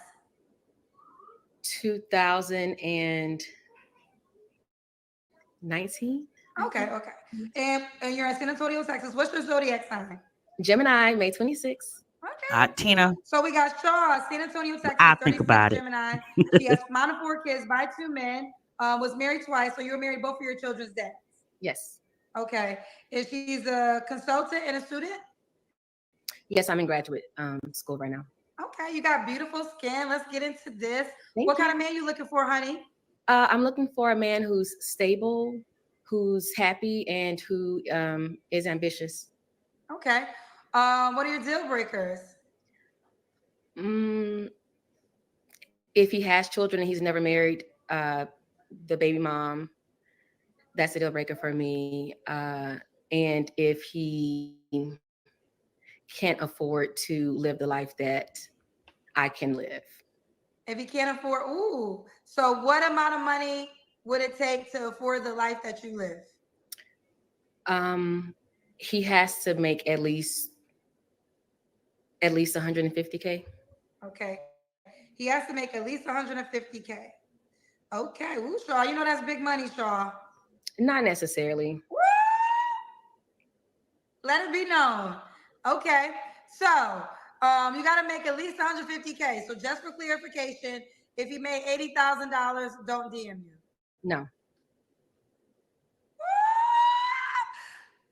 2000 and 19. Okay. And you're in San Antonio, Texas. What's your zodiac sign? Gemini, May 26th. Okay. Tina. So we got Shaw, San Antonio, Texas, I 36, think about Gemini. She has mom and 4 kids by 2 men. Was married twice. So you were married both of your children's dads. Yes. Okay. And she's a consultant and a student? Yes, I'm in graduate school right now. Okay. You got beautiful skin. Let's get into this. Thank Kind you. of man you looking for, honey? I'm looking for a man who's stable, who's happy, and who is ambitious. Okay. What are your deal breakers? If he has children and he's never married, the baby mom, that's a deal breaker for me. And if he can't afford to live the life that I can live. If he can't afford, so what amount of money would it take to afford the life that you live? He has to make at least $150K. Okay. He has to make at least $150K. Okay. Ooh, Shaw, you know that's big money, Shaw. Not necessarily. Woo! Let it be known. Okay. So you got to make at least $150K. So just for clarification, if he made $80,000, don't DM you. No.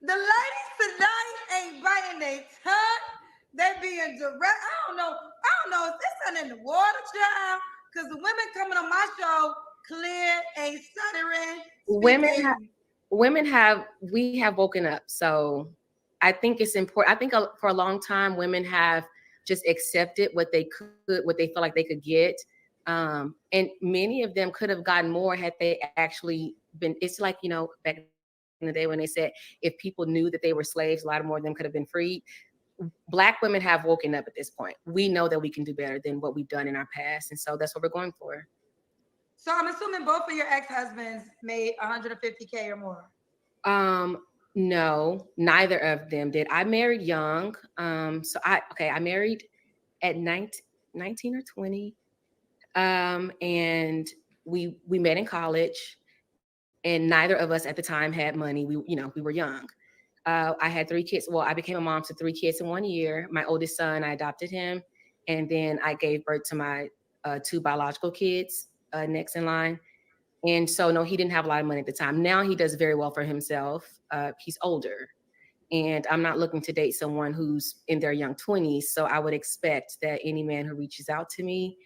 The ladies tonight ain't biting their tongue. They being direct. I don't know if this something in the water, child. Because the women coming on my show clear, ain't stuttering. We have woken up. So I think it's important. I think for a long time, women have just accepted what they felt like they could get. And many of them could have gotten more had they actually been, it's like, back in the day when they said, if people knew that they were slaves, a lot more of them could have been freed. Black women have woken up at this point. We know that we can do better than what we've done in our past. And so that's what we're going for. So I'm assuming both of your ex-husbands made $150K or more. No, neither of them did. I married young. I married at 19 or 20. And we met in college, and neither of us at the time had money. We were young. I had 3 kids. Well, I became a mom to 3 kids in 1 year. My oldest son, I adopted him. And then I gave birth to my 2 biological kids next in line. And so, no, he didn't have a lot of money at the time. Now he does very well for himself. He's older. And I'm not looking to date someone who's in their young 20s. So I would expect that any man who reaches out to me,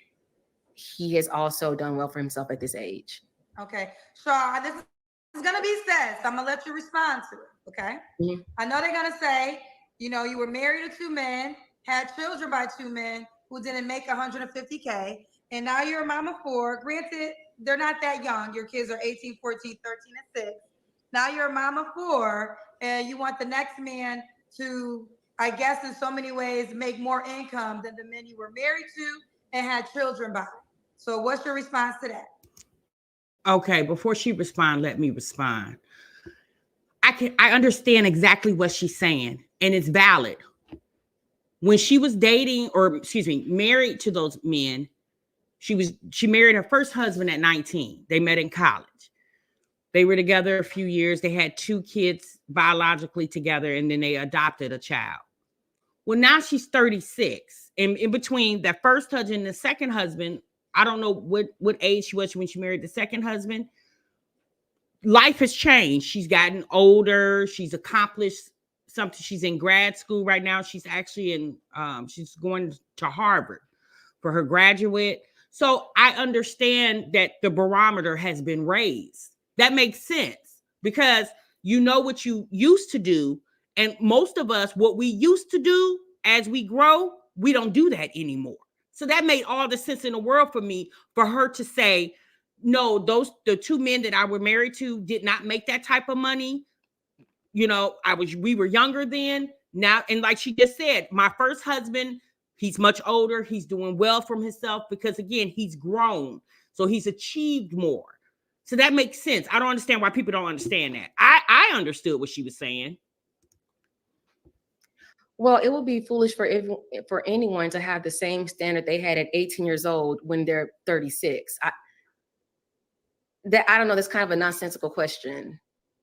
he has also done well for himself at this age. Okay. Shaw, this is going to be said, so I'm going to let you respond to it, okay? Mm-hmm. I know they're going to say, you were married to 2 men, had children by 2 men who didn't make $150K, and now you're a mom of 4. Granted, they're not that young. Your kids are 18, 14, 13, and 6. Now you're a mom of 4, and you want the next man to, I guess, in so many ways, make more income than the men you were married to and had children by. So what's your response to that? Okay, before she responds, let me respond. I understand exactly what she's saying, and it's valid. When she was married to those men, she married her first husband at 19. They met in college. They were together a few years. They had 2 kids biologically together, and then they adopted a child. Well, now she's 36. And in between that first husband and the second husband, I don't know what age she was when she married the second husband. Life has changed. She's gotten older. She's accomplished something. She's in grad school right now. She's actually she's going to Harvard for her graduate. So I understand that the barometer has been raised. That makes sense because you know what you used to do. And most of us, what we used to do as we grow, we don't do that anymore. So that made all the sense in the world for me, for her to say, no, the 2 men that I were married to did not make that type of money. We were younger then. Now, and like she just said, my first husband, he's much older. He's doing well for himself because, again, he's grown. So he's achieved more. So that makes sense. I don't understand why people don't understand that. I understood what she was saying. Well, it would be foolish for anyone to have the same standard they had at 18 years old when they're 36. that I don't know. That's kind of a nonsensical question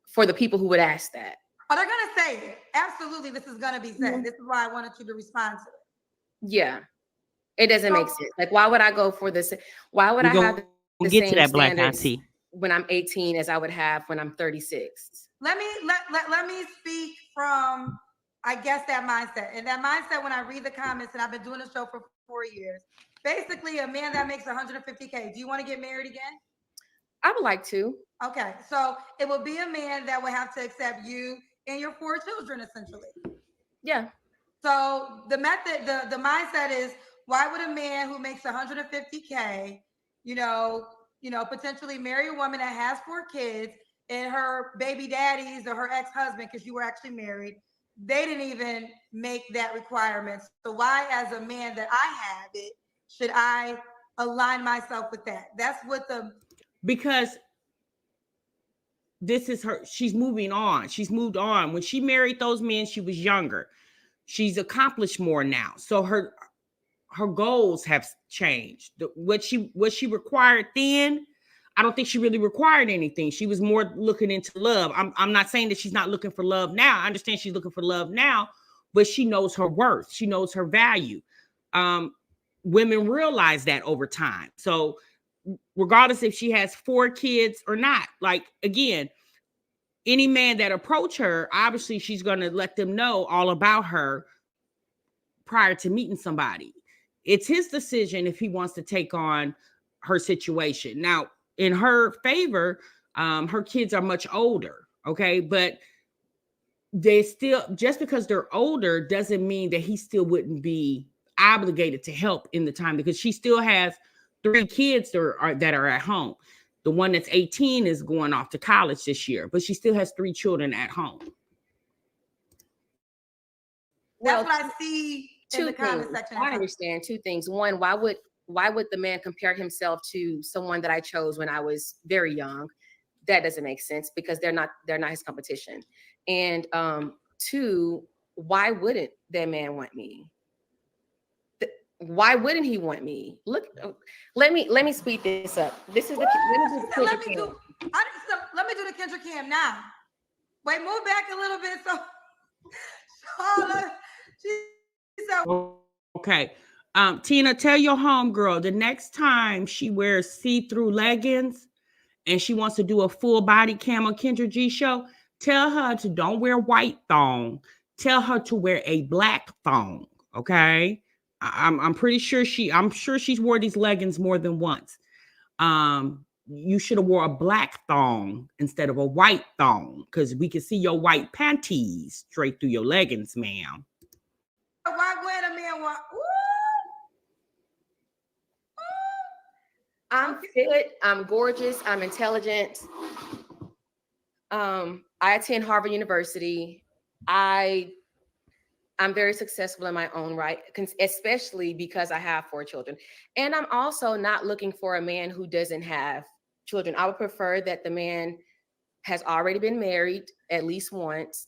for the people who would ask that. Oh, they're gonna say it. Absolutely, this is gonna be said. This is why I wanted you to respond to it. Yeah, it doesn't make sense. Like, why would I go for this? Why would I have the same standards when I'm 18 as I would have when I'm 36? Let me speak from, I guess, that mindset. And that mindset, when I read the comments, and I've been doing the show for 4 years, basically a man that makes 150K. Do you want to get married again? I would like to. Okay, so it will be a man that will have to accept you and your 4 children, essentially. Yeah. So the method, the mindset is, why would a man who makes 150K, potentially marry a woman that has 4 kids, and her baby daddies or her ex-husband, because you were actually married, they didn't even make that requirement. So why, as a man that I have it, should I align myself with that? That's what because this is her. She's moving on. She's moved on. When she married those men, she was younger. She's accomplished more now. So her goals have changed. What she required then, I don't think she really required anything. She was more looking into love. I'm not saying that she's not looking for love now. I understand she's looking for love now, but she knows her worth. She knows her value. Women realize that over time. So regardless if she has 4 kids or not, like, again, any man that approach her, obviously she's going to let them know all about her prior to meeting somebody. It's his decision if he wants to take on her situation. Now, in her favor, her kids are much older, okay? But they still, just because they're older doesn't mean that he still wouldn't be obligated to help in the time, because she still has 3 kids that are at home. The one that's 18 is going off to college this year, but she still has 3 children at home. That's what I see in the comment section. I understand 2 things. One, why would the man compare himself to someone that I chose when I was very young? That doesn't make sense, because they're not his competition. And 2, why wouldn't that man want me? Why wouldn't he want me? Look, let me speed this up. This is let me do the Kendra Cam now. Wait, move back a little bit. Okay. Tina, tell your homegirl the next time she wears see-through leggings and she wants to do a full body cam on Kendra G show, tell her to don't wear white thong. Tell her to wear a black thong. Okay. I'm pretty sure she's wore these leggings more than once. You should have wore a black thong instead of a white thong, because we can see your white panties straight through your leggings, ma'am. Why would a man want? I'm fit. I'm gorgeous. I'm intelligent. I attend Harvard University. I'm very successful in my own right, especially because I have 4 children. And I'm also not looking for a man who doesn't have children. I would prefer that the man has already been married at least once.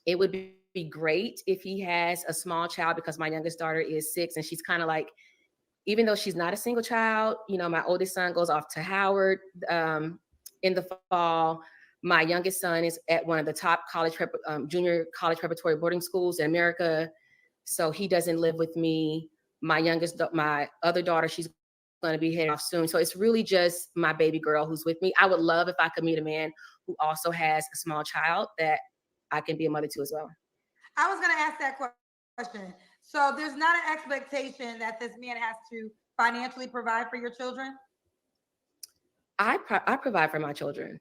It would be great if he has a small child, because my youngest daughter is 6, and she's kind of like, even though she's not a single child, my oldest son goes off to Howard in the fall. My youngest son is at one of the top junior college preparatory boarding schools in America. So he doesn't live with me. My other daughter, she's going to be heading off soon. So it's really just my baby girl who's with me. I would love if I could meet a man who also has a small child that I can be a mother to as well. I was going to ask that question. So there's not an expectation that this man has to financially provide for your children? I provide for my children.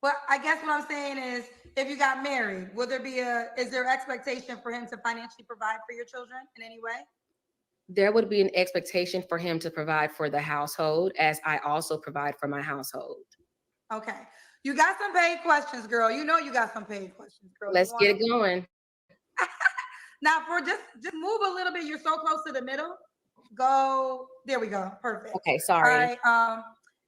Well, I guess what I'm saying is, if you got married, is there expectation for him to financially provide for your children in any way? There would be an expectation for him to provide for the household, as I also provide for my household. Okay. You got some paid questions, girl. You got some paid questions, girl. Let's get it going. Now, for just move a little bit. You're so close to the middle. Go. There we go. Perfect. Okay, sorry. All right.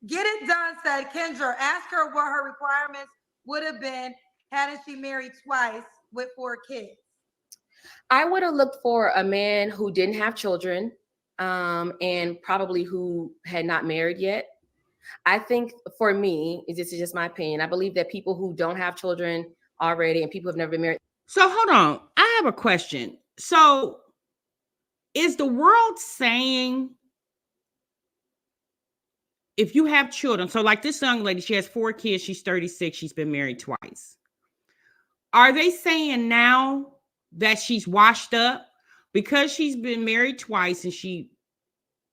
Get It Done said, Kendra, ask her what her requirements would have been hadn't she married twice with 4 kids. I would have looked for a man who didn't have children, and probably who had not married yet. I think for me, this is just my opinion. I believe that people who don't have children already and people who have never been married. So hold on. I have a question. So is the world saying if you have children, so like this young lady, she has 4 kids, she's 36, she's been married twice. Are they saying now that she's washed up because she's been married twice and she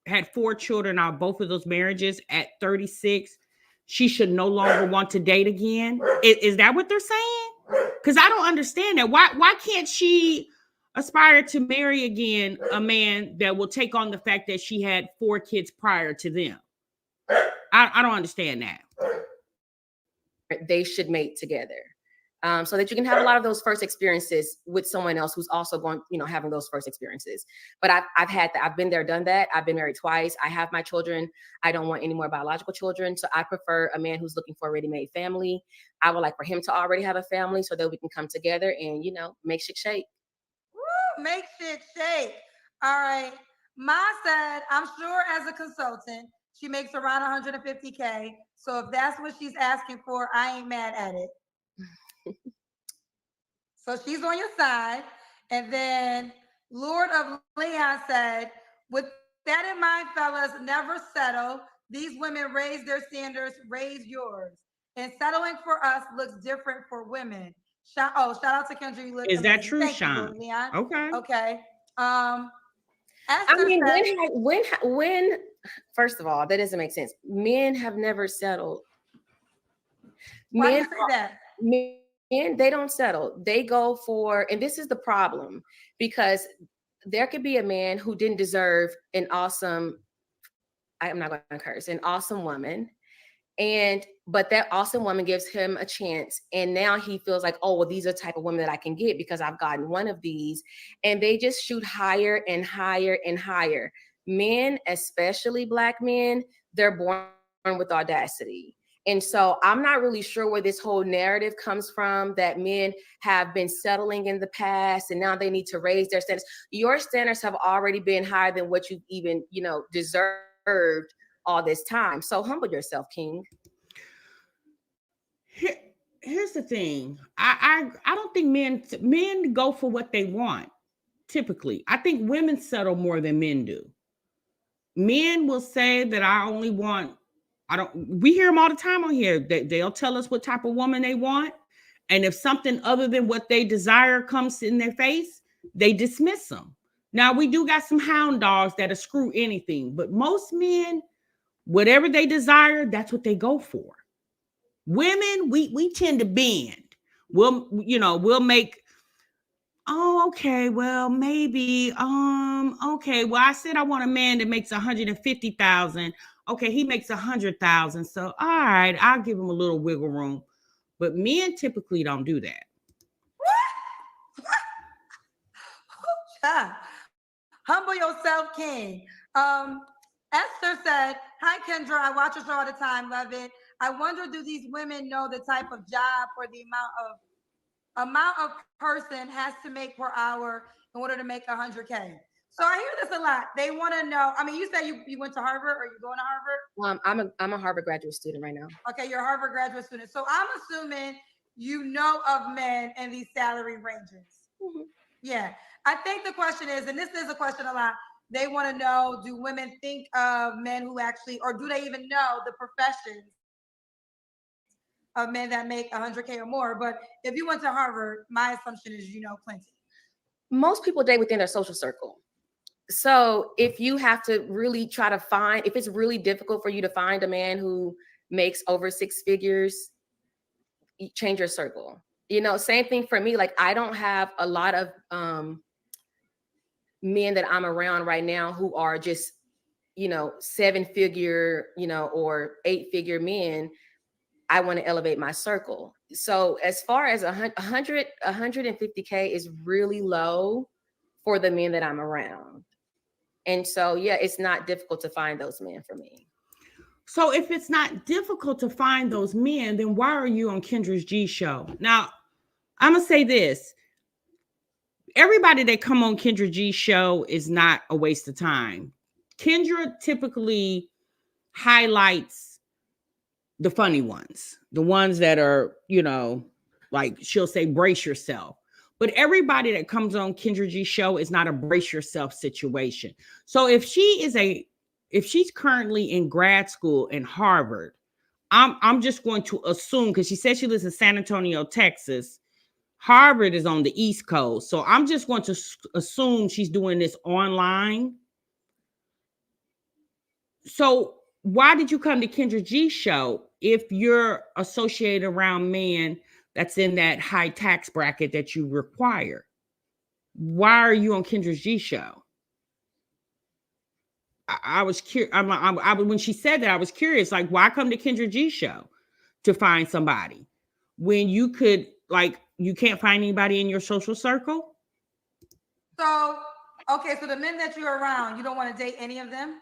had 4 children out of both of those marriages at 36, she should no longer want to date again? Is that what they're saying? Because I don't understand that. Why can't she aspire to marry again a man that will take on the fact that she had 4 kids prior to them? I don't understand that. They should mate together. So that you can have a lot of those first experiences with someone else who's also going, having those first experiences. But I've been there, done that. I've been married twice. I have my children. I don't want any more biological children. So I prefer a man who's looking for a ready-made family. I would like for him to already have a family so that we can come together and, make shit shake. Woo, make shit shake. All right. Ma said, I'm sure as a consultant, she makes around 150K. So if that's what she's asking for, I ain't mad at it. So she's on your side. And then Lord of Leon said, with that in mind, fellas, never settle. These women raise their standards, raise yours. And settling for us looks different for women. Shout out to Kendra. You look Is that amazing. true, Thank Sean? you, Lord Leon. Okay. Okay. I mean, when first of all, that doesn't make sense. Men have never settled. Why do you say that? Men, they don't settle. They go for, and this is the problem, because there could be a man who didn't deserve an awesome, I'm not going to curse, an awesome woman. But that awesome woman gives him a chance. And now he feels like, oh, well, these are the type of women that I can get because I've gotten one of these. And they just shoot higher and higher and higher. Men, especially Black men, they're born with audacity. And so I'm not really sure where this whole narrative comes from, that men have been settling in the past and now they need to raise their standards. Your standards have already been higher than what you've even, deserved all this time. So humble yourself, King. Here's the thing. I don't think men go for what they want. Typically, I think women settle more than men do. Men will say that we hear them all the time on here. They'll tell us what type of woman they want. And if something other than what they desire comes in their face, they dismiss them. Now, we do got some hound dogs that'll screw anything, but most men, whatever they desire, that's what they go for. Women, we tend to bend. We'll make, oh, okay, well, maybe, okay, well, I said I want a man that makes 150,000. Okay, he makes 100,000. So, all right, I'll give him a little wiggle room. But men typically don't do that. Humble yourself, King. Esther said, hi, Kendra. I watch your show all the time. Love it. I wonder, do these women know the type of job or the amount of person has to make per hour in order to make 100K? So I hear this a lot. They want to know. I mean, you said you went to Harvard, or you going to Harvard? I'm a Harvard graduate student right now. Okay, you're a Harvard graduate student. So I'm assuming you know of men in these salary ranges. Mm-hmm. Yeah. I think the question is, and this is a question a lot, they want to know, do women think of men who actually, or do they even know the professions of men that make 100K or more? But if you went to Harvard, my assumption is you know plenty. Most people date within their social circle. So if you have to really try to find, if it's really difficult for you to find a man who makes over 6 figures, change your circle. Same thing for me. Like, I don't have a lot of men that I'm around right now who are just, 7-figure, or 8-figure men. I want to elevate my circle. So as far as 150K is really low for the men that I'm around. And so, yeah, it's not difficult to find those men for me. So if it's not difficult to find those men, then why are you on Kendra's G show? Now, I'm going to say this. Everybody that come on Kendra G show is not a waste of time. Kendra typically highlights the funny ones, the ones that are, like she'll say, brace yourself. But everybody that comes on Kendra G's show is not a brace yourself situation. So if she's currently in grad school in Harvard, I'm just going to assume, because she said she lives in San Antonio, Texas. Harvard is on the East Coast. So I'm just going to assume she's doing this online. So why did you come to Kendra G's show if you're associated around men that's in that high tax bracket that you require? Why are you on Kendra G's show? I was curious. When she said that, I was curious. Like, why come to Kendra G's show to find somebody when you could, like, you can't find anybody in your social circle? So, okay, so the men that you're around, you don't want to date any of them?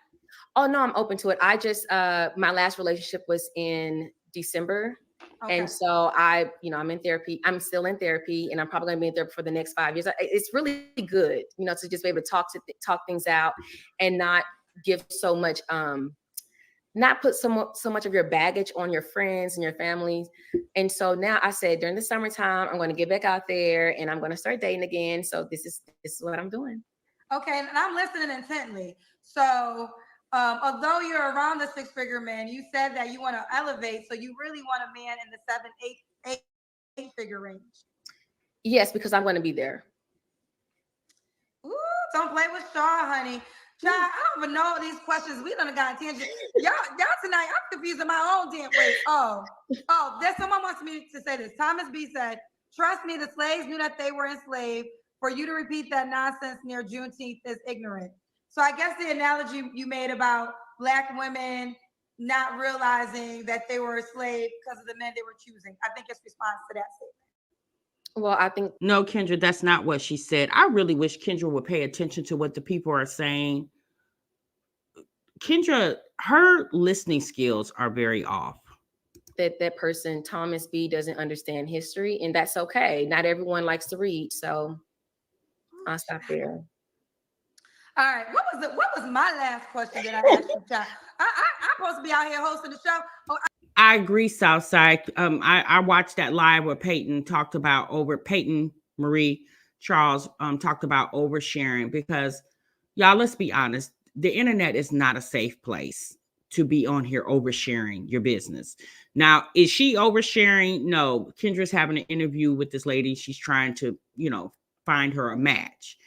Oh no, I'm open to it. I just my last relationship was in December. Okay. And so I'm in therapy. I'm still in therapy, and I'm probably gonna be in therapy for the next 5 years. It's really good, to just be able to talk things out and not give so much, not put so much of your baggage on your friends and your families. And so now I said during the summertime, I'm going to get back out there and I'm going to start dating again. So this is what I'm doing. Okay, and I'm listening intently. So although you're around the six-figure man, you said that you want to elevate. So you really want a man in the 7-8 figure range. Yes, because I'm going to be there. Ooh, don't play with Shaw, honey. Child, I don't even know these questions. We done got tangent. Y'all tonight, I'm confused in my own damn way. Oh, there's someone wants me to say this. Thomas B said, trust me, the slaves knew that they were enslaved. For you to repeat that nonsense near Juneteenth is ignorant. So I guess the analogy you made about Black women not realizing that they were enslaved because of the men they were choosing, I think it's response to that statement. Well, I think no, Kendra, that's not what she said. I really wish Kendra would pay attention to what the people are saying. Kendra, her listening skills are very off. That person, Thomas B, doesn't understand history, and that's okay. Not everyone likes to read, so I'll stop there. All right, what was my last question that I asked you, child? I'm supposed to be out here hosting the show. I agree, Southside. I watched that live where Peyton Marie Charles talked about oversharing, because y'all, let's be honest, the internet is not a safe place to be on here oversharing your business. Now, is she oversharing? No, Kendra's having an interview with this lady. She's trying to, find her a match.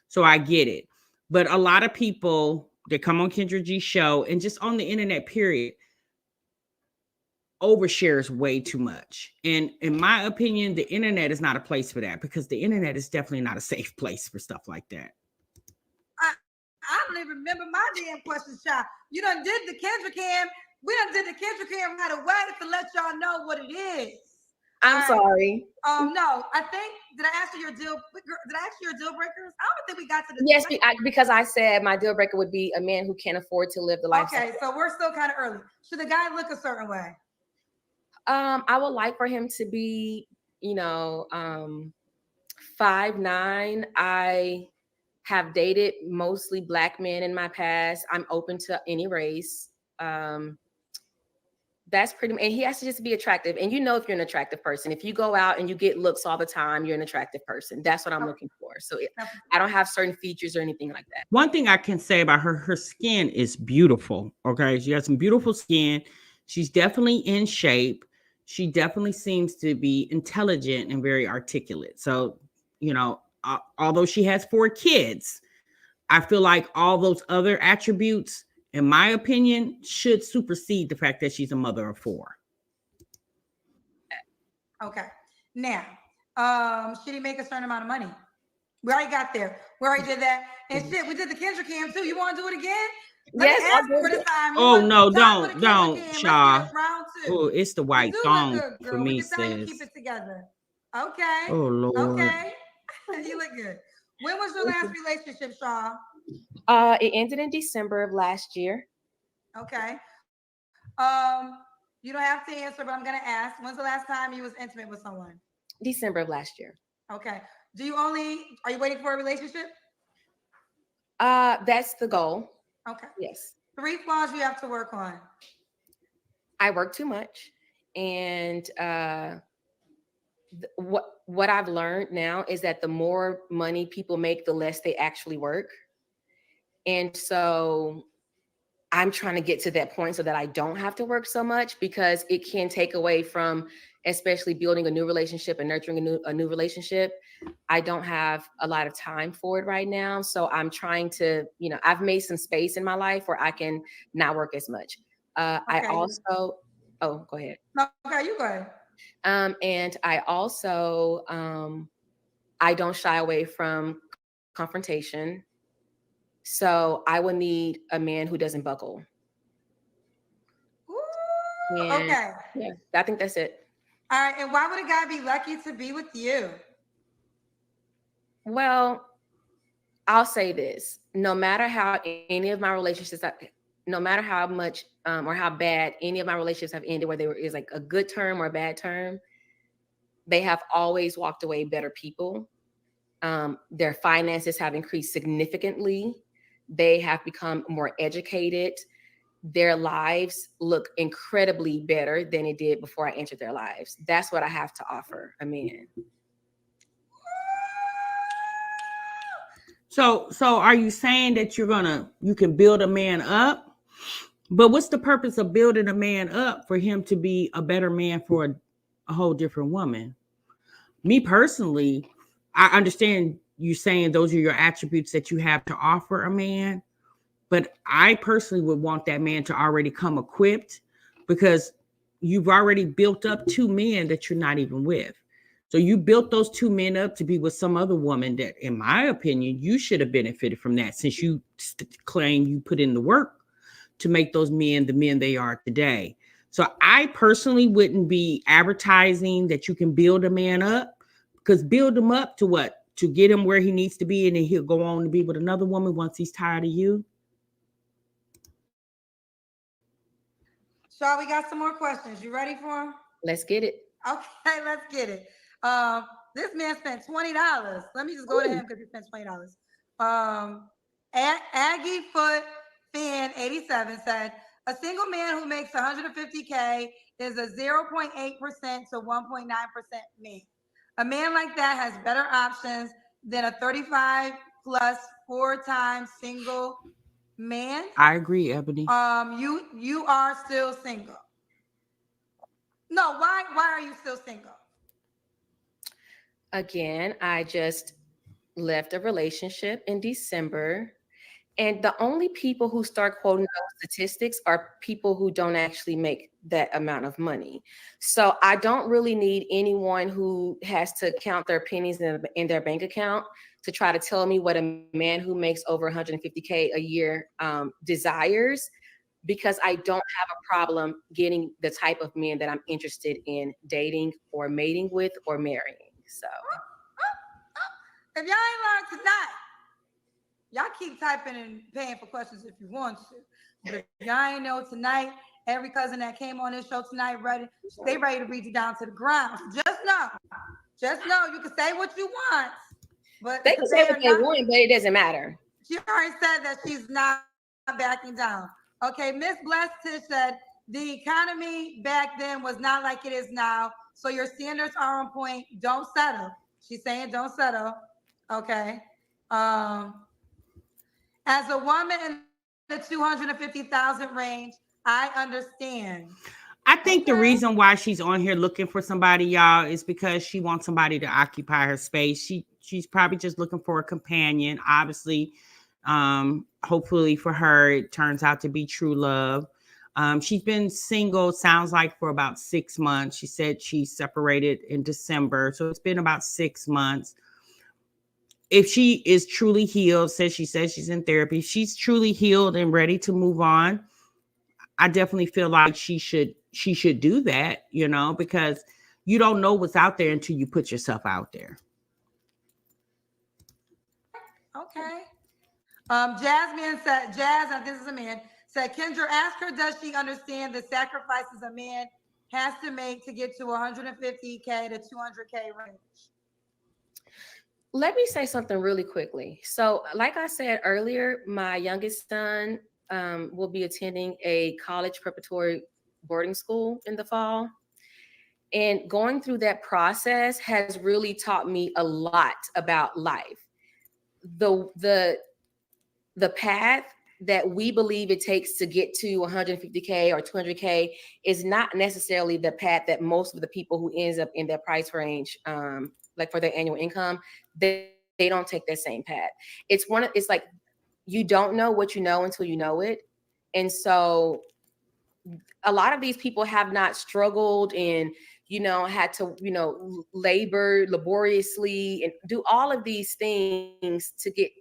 So I get it. But a lot of people that come on Kendra G's show and just on the internet, period, overshares way too much. And in my opinion, the internet is not a place for that, because the internet is definitely not a safe place for stuff like that. I don't even remember my damn questions, child. You done did the Kendra Cam. We done did the Kendra Cam right away to let y'all know what it is. I'm sorry. No, I think, did I ask you your deal breakers? I don't think we got to the Yes, because I said my deal breaker would be a man who can't afford to live the lifestyle. Okay, so we're still kind of early. Should the guy look a certain way? I would like for him to be, 5'9". I have dated mostly Black men in my past. I'm open to any race. That's pretty much, and he has to just be attractive. And if you're an attractive person, if you go out and you get looks all the time, you're an attractive person. That's what I'm looking for. So I don't have certain features or anything like that. One thing I can say about her skin is beautiful. Okay. She has some beautiful skin. She's definitely in shape. She definitely seems to be intelligent and very articulate. So, although she has 4 kids, I feel like all those other attributes, in my opinion, should supersede the fact that she's a mother of 4. Okay. Now, should he make a certain amount of money? We already got there. We already did that. And shit, we did the Kendra Cam too. You want to do it again? Yes. Oh, no, don't, Shaw. Oh, it's the white thong for me, sis. Keep it together. Okay. Oh, Lord. Okay. You look good. When was your last relationship, Shaw? It ended in December of last year. Okay. You don't have to answer, but I'm gonna ask. When's the last time you was intimate with someone? December of last year. Okay. Are you waiting for a relationship? That's the goal. Okay. Yes. 3 flaws you have to work on. I work too much. And what I've learned now is that the more money people make, the less they actually work. And so I'm trying to get to that point so that I don't have to work so much, because it can take away from, especially building a new relationship and nurturing a new relationship. I don't have a lot of time for it right now. So I'm trying to, I've made some space in my life where I can not work as much. I also, go ahead. Okay, you go ahead. And I also, I don't shy away from confrontation. So I would need a man who doesn't buckle. Ooh, And okay. Yeah, I think that's it. All right. And why would a guy be lucky to be with you? Well, I'll say this: no matter how any of my relationships, no matter how much or how bad any of my relationships have ended, whether it was like a good term or a bad term, they have always walked away better people. Their finances have increased significantly. They have become more educated. Their lives look incredibly better than it did before I entered their lives. That's what I have to offer a man. So are you saying that you can build a man up? But what's the purpose of building a man up for him to be a better man for a whole different woman? Me personally, I understand you saying those are your attributes that you have to offer a man, but I personally would want that man to already come equipped, because you've already built up two men that you're not even with. So you built those two men up to be with some other woman that, in my opinion, you should have benefited from that, since you claim you put in the work to make those men the men they are today. So I personally wouldn't be advertising that you can build a man up, because build him up to what? To get him where he needs to be, and then he'll go on to be with another woman once he's tired of you. Shaw, we got some more questions. You ready for them? Let's get it. Okay, let's get it. This man spent $20. Let me just go to him because he spent $20. Aggie Foot Fan 87 said, a single man who makes 150K is a 0.8% to 1.9% man. A man like that has better options than a 35 plus 4-time single man. I agree, Ebony. You are still single. No, why are you still single? Again, I just left a relationship in December. And the only people who start quoting those statistics are people who don't actually make that amount of money. So I don't really need anyone who has to count their pennies in their bank account to try to tell me what a man who makes over 150K a year desires, because I don't have a problem getting the type of men that I'm interested in dating or mating with or marrying. So if y'all ain't learned tonight, y'all keep typing and paying for questions if you want to. But if y'all ain't know tonight, every cousin that came on this show tonight, they ready to read you down to the ground. So just know, you can say what you want, but they can say what they want, but it doesn't matter. She already said that she's not backing down. Okay, Miss Blessed Tish said the economy back then was not like it is now, so your standards are on point. Don't settle. She's saying don't settle. Okay. As a woman in the 250,000 range, I understand. I think the reason why she's on here looking for somebody, y'all, is because she wants somebody to occupy her space. She's probably just looking for a companion. Obviously, hopefully for her, it turns out to be true love. She's been single, sounds like, for about 6 months. She said she separated in December, so it's been about 6 months. If she is truly healed, she says she's in therapy, if she's truly healed and ready to move on, I definitely feel like she should do that, because you don't know what's out there until you put yourself out there. Okay. Jasmine said, this is a man, said, Kendra, ask her, does she understand the sacrifices a man has to make to get to 150K to 200K range? Let me say something really quickly. So, like I said earlier, my youngest son will be attending a college preparatory boarding school in the fall. And going through that process has really taught me a lot about life. The path that we believe it takes to get to 150K or 200K is not necessarily the path that most of the people who ends up in that price range, like for their annual income, they don't take that same path. It's like you don't know what you know until you know it. And so a lot of these people have not struggled and, had to, labor laboriously and do all of these things to get,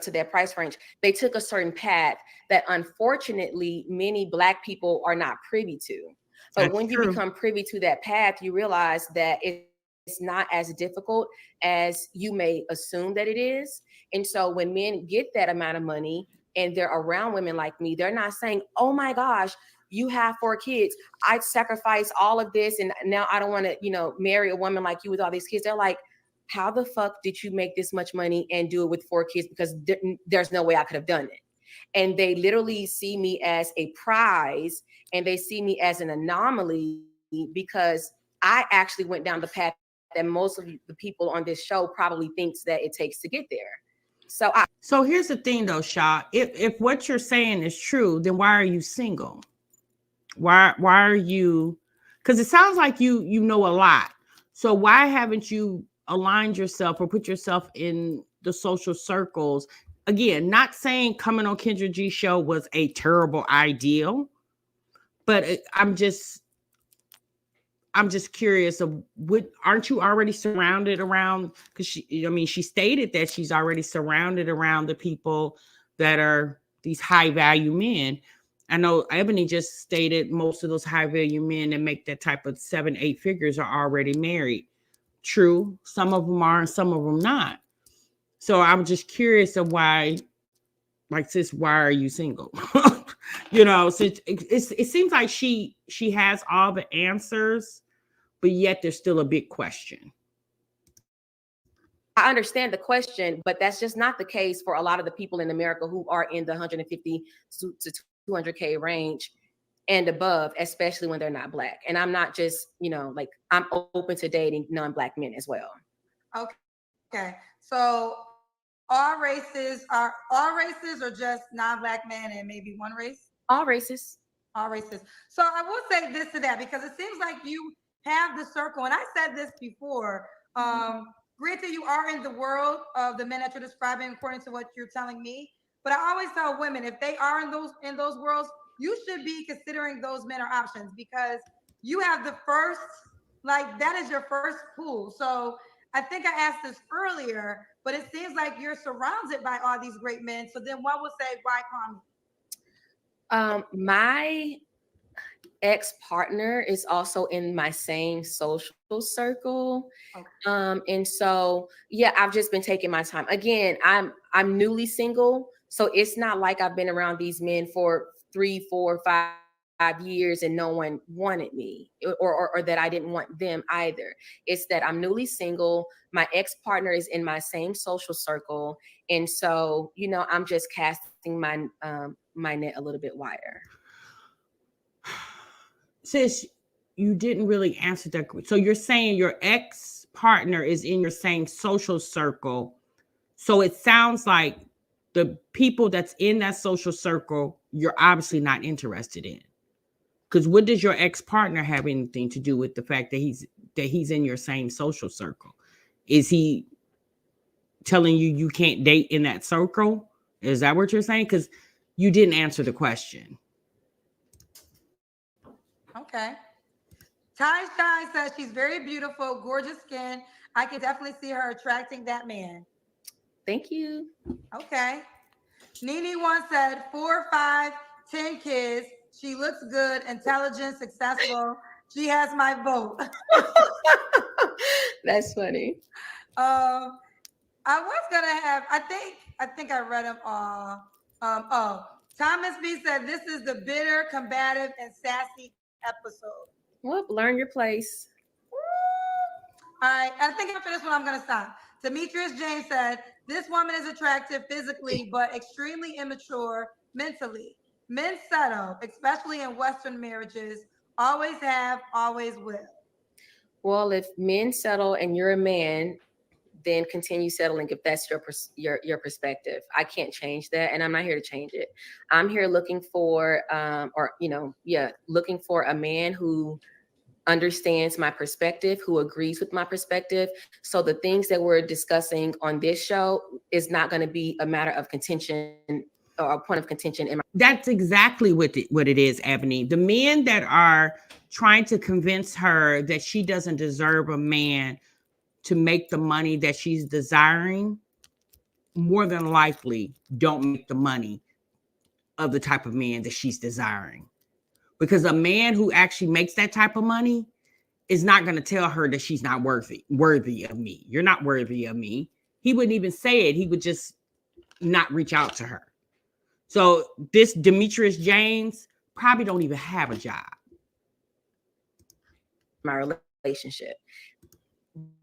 to their price range. They took a certain path that unfortunately many Black people are not privy to. But That's when you true. become privy to that path, you realize that it's not as difficult as you may assume that it is. And so when men get that amount of money and they're around women like me, they're not saying, oh my gosh, you have 4 kids. I'd sacrifice all of this. And now I don't want to, marry a woman like you with all these kids. They're like, how the fuck did you make this much money and do it with 4 kids? Because there's no way I could have done it. And they literally see me as a prize and they see me as an anomaly because I actually went down the path that most of the people on this show probably thinks that it takes to get there. So here's the thing though, Shaw. If what you're saying is true, then why are you single? Why are you? Because it sounds like you know a lot. So why haven't you aligned yourself or put yourself in the social circles? Again, not saying coming on Kendra G show was a terrible ideal, but I'm just curious of what, aren't you already surrounded around? Because she stated that she's already surrounded around the people that are these high value men. I know Ebony just stated most of those high value men that make that type of 7-8 figures are already married. True, some of them are and some of them not. So I'm just curious of why, like, sis, why are you single? Since it seems like she has all the answers, but yet there's still a big question. I understand the question, but that's just not the case for a lot of the people in America who are in the 150 to 200K range and above, especially when they're not Black. And I'm not just, I'm open to dating non-Black men as well. Okay. So all races or just non-Black men and maybe one race? All races. All races. So I will say this to that because it seems like you have the circle. And I said this before. Granted, you are in the world of the men that you're describing according to what you're telling me. But I always tell women, if they are in those worlds, you should be considering those men are options because you have the first, like that is your first pool. So I think I asked this earlier, but it seems like you're surrounded by all these great men. So then one would say, why call me? My ex-partner is also in my same social circle. Okay. And so, yeah, I've just been taking my time. Again, I'm newly single. So it's not like I've been around these men for 3, 4, 5 years and no one wanted me or that I didn't want them either. It's that I'm newly single. My ex-partner is in my same social circle. And so, I'm just casting my net a little bit wider. Sis, you didn't really answer that. So you're saying your ex-partner is in your same social circle. So it sounds like the people that's in that social circle, you're obviously not interested in. Because what does your ex-partner have anything to do with the fact that he's in your same social circle? Is he telling you can't date in that circle? Is that what you're saying? Because you didn't answer the question. Okay. Tasha says she's very beautiful, gorgeous skin. I can definitely see her attracting that man. Thank you. Okay. Nene once said 4, 5, 10 kids. She looks good, intelligent, successful. She has my vote. That's funny. I was gonna have. I think I read them all. Thomas B said this is the bitter, combative, and sassy episode. Well, learn your place. All right. I think after this one, I'm gonna stop. Demetrius James said this woman is attractive physically, but extremely immature mentally. Men settle, especially in Western marriages, Always have, always will. Well, if men settle and you're a man, then continue settling if that's your perspective. I can't change that, and I'm not here to change it. I'm here looking for looking for a man who understands my perspective, who agrees with my perspective. So the things that we're discussing on this show is not going to be a matter of contention or a point of contention in my. That's exactly what it is, Ebony. The men that are trying to convince her that she doesn't deserve a man to make the money that she's desiring, more than likely don't make the money of the type of man that she's desiring. Because a man who actually makes that type of money is not going to tell her that she's not worthy of me. You're not worthy of me. He wouldn't even say it. He would just not reach out to her. So this Demetrius James probably don't even have a job. My relationship.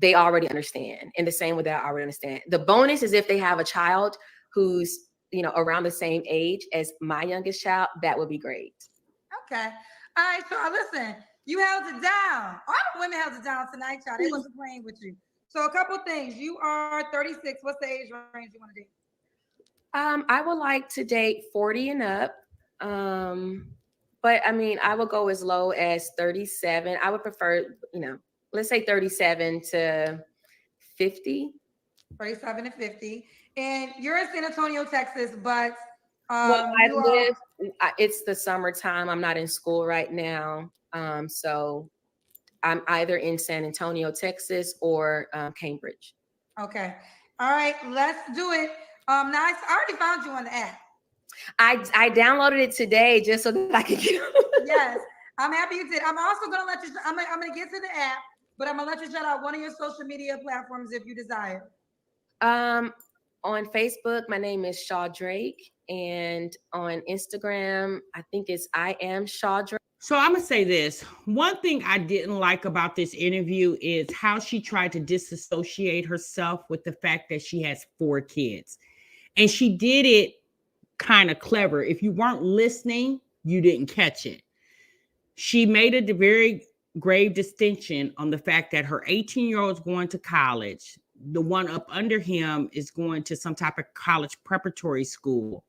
They already understand. And the same with that, I already understand. The bonus is if they have a child who's, around the same age as my youngest child, that would be great. Okay. All right. So listen, you held it down. All the women held it down tonight, child. They wasn't playing with you. So a couple things. You are 36. What's the age range you want to date? I would like to date 40 and up. But I mean, I would go as low as 37. I would prefer, let's say 37 to 50. 37 to 50. And you're in San Antonio, Texas, but it's the summertime. I'm not in school right now. So I'm either in San Antonio, Texas, or Cambridge. Okay. All right, let's do it. Nice. I already found you on the app. I downloaded it today just so that I could get on. Yes, I'm happy you did. I'm also gonna let you. I'm gonna get to the app, but I'm gonna let you shout out one of your social media platforms if you desire. On Facebook, my name is Shaw Drake, and on Instagram, I think it's I am Shaw Drake. So I'm gonna say this. One thing I didn't like about this interview is how she tried to disassociate herself with the fact that she has 4 kids, and she did it kind of clever. If you weren't listening, you didn't catch it. She made a very grave distinction on the fact that her 18-year-old is going to college. The one up under him is going to some type of college preparatory school.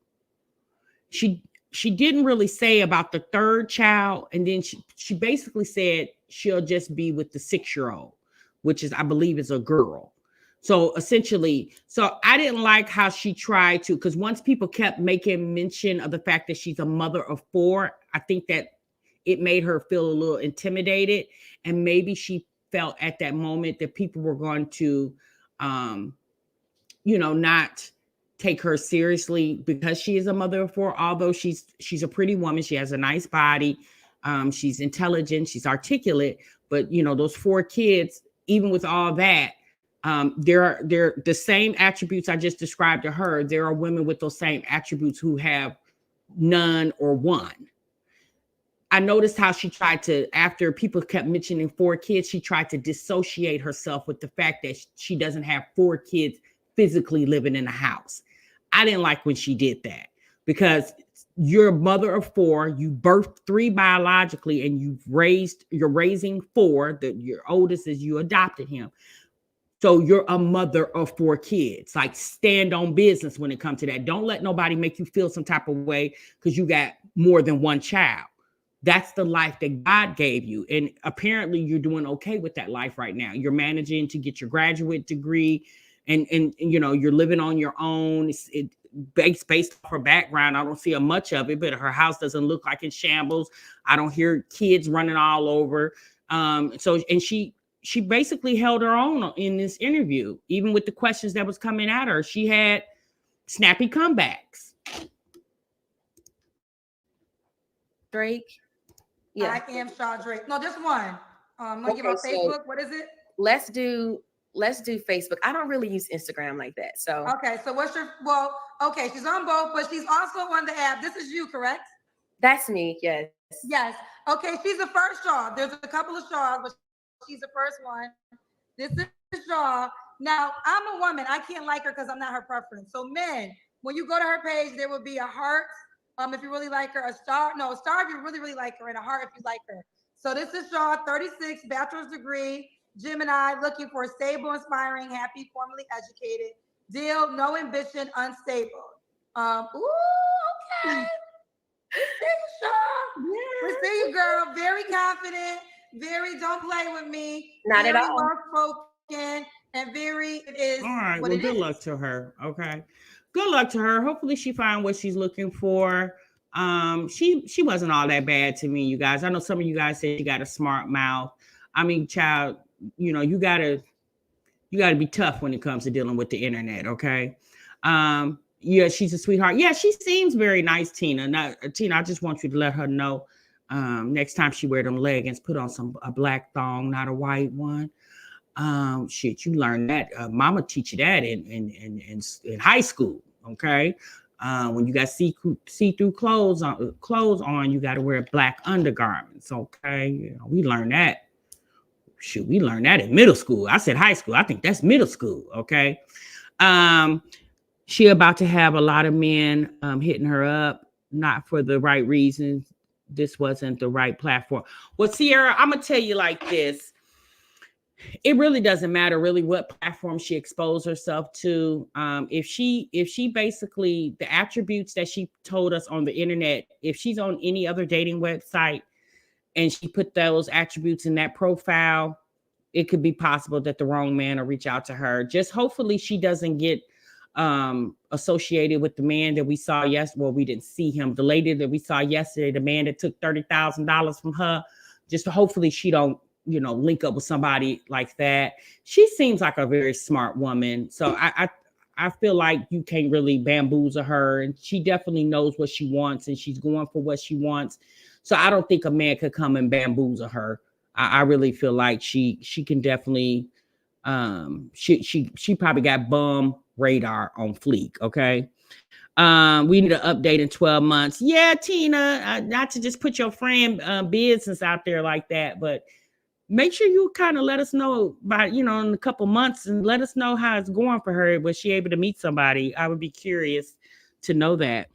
She didn't really say about the 3rd child. And then she basically said she'll just be with the 6-year-old, which is, I believe, is a girl. So essentially, I didn't like how she tried to, because once people kept making mention of the fact that she's a mother of 4, I think that it made her feel a little intimidated. And maybe she felt at that moment that people were going to, not take her seriously because she is a mother of 4, although she's a pretty woman. She has a nice body. She's intelligent. She's articulate. But, those 4 kids, even with all that, they're the same attributes I just described to her. There are women with those same attributes who have none or one. I noticed how she tried to, after people kept mentioning 4 kids, she tried to dissociate herself with the fact that she doesn't have 4 kids physically living in a house. I didn't like when she did that, because you're a mother of 4, you birthed 3 biologically, and you're raising 4. Your oldest is you adopted him. So you're a mother of 4 kids. Like, stand on business when it comes to that. Don't let nobody make you feel some type of way because you got more than 1 child. That's the life that God gave you. And apparently you're doing okay with that life right now. You're managing to get your graduate degree, and you're living on your own. Based off her background, I don't see much of it, but her house doesn't look like in shambles. I don't hear kids running all over. And she basically held her own in this interview. Even with the questions that was coming at her, she had snappy comebacks. Drake. Yeah. I am Shaw Drake. No, just one. Give her Facebook. What is it? Let's do Facebook. I don't really use Instagram like that. So okay. So what's your she's on both, but she's also on the app. This is you, correct? That's me, yes. Yes. Okay, she's the first Shaw. There's a couple of Shaws, but she's the first one. This is Shaw. Now, I'm a woman. I can't like her because I'm not her preference. So men, when you go to her page, there will be a heart if you really like her, a star if you really, really like her, and a heart if you like her. So this is Shaw, 36, bachelor's degree, Gemini, looking for a stable, inspiring, happy, formally educated, deal, no ambition, unstable. Ooh, okay. We see you, Shaw. We see you, girl. Very confident, very don't play with me. Not very at all. well spoken, and very it is. All right. What Well, it good is. luck to her. Okay. Good luck to her. Hopefully she find what she's looking for. She wasn't all that bad to me, you guys. I know some of you guys said she got a smart mouth. I mean, child, you know, you gotta be tough when it comes to dealing with the internet, okay? Yeah, she's a sweetheart. Yeah, she seems very nice, Tina. Now, Tina, I just want you to let her know next time she wear them leggings, put on a black thong, not a white one. Shit, you learn that. Mama teach you that in high school, okay? When you got see-through clothes on, you got to wear black undergarments, okay? You know, we learned that. Shoot, we learned that in middle school. I said high school. I think that's middle school, okay? She about to have a lot of men hitting her up, not for the right reasons. This wasn't the right platform. Well, Sierra, I'm gonna tell you like this. It really doesn't matter really what platform she exposed herself to. If she basically the attributes that she told us on the internet, if she's on any other dating website and she put those attributes in that profile, it could be possible that the wrong man will reach out to her. Just hopefully she doesn't get associated with the man that we saw yesterday. Well, we didn't see him. The lady that we saw yesterday, the man that took $30,000 from her, just hopefully she don't, you know, link up with somebody like that. She seems like a very smart woman. So I feel like you can't really bamboozle her, and she definitely knows what she wants and she's going for what she wants. So I don't think a man could come and bamboozle her. I really feel like she can definitely she probably got bum radar on fleek. Okay. We need an update in 12 months. Yeah, Tina, not to just put your friend business out there like that, but make sure you kind of let us know about, you know, in a couple months, and let us know how it's going for her. Was she able to meet somebody? I would be curious to know that.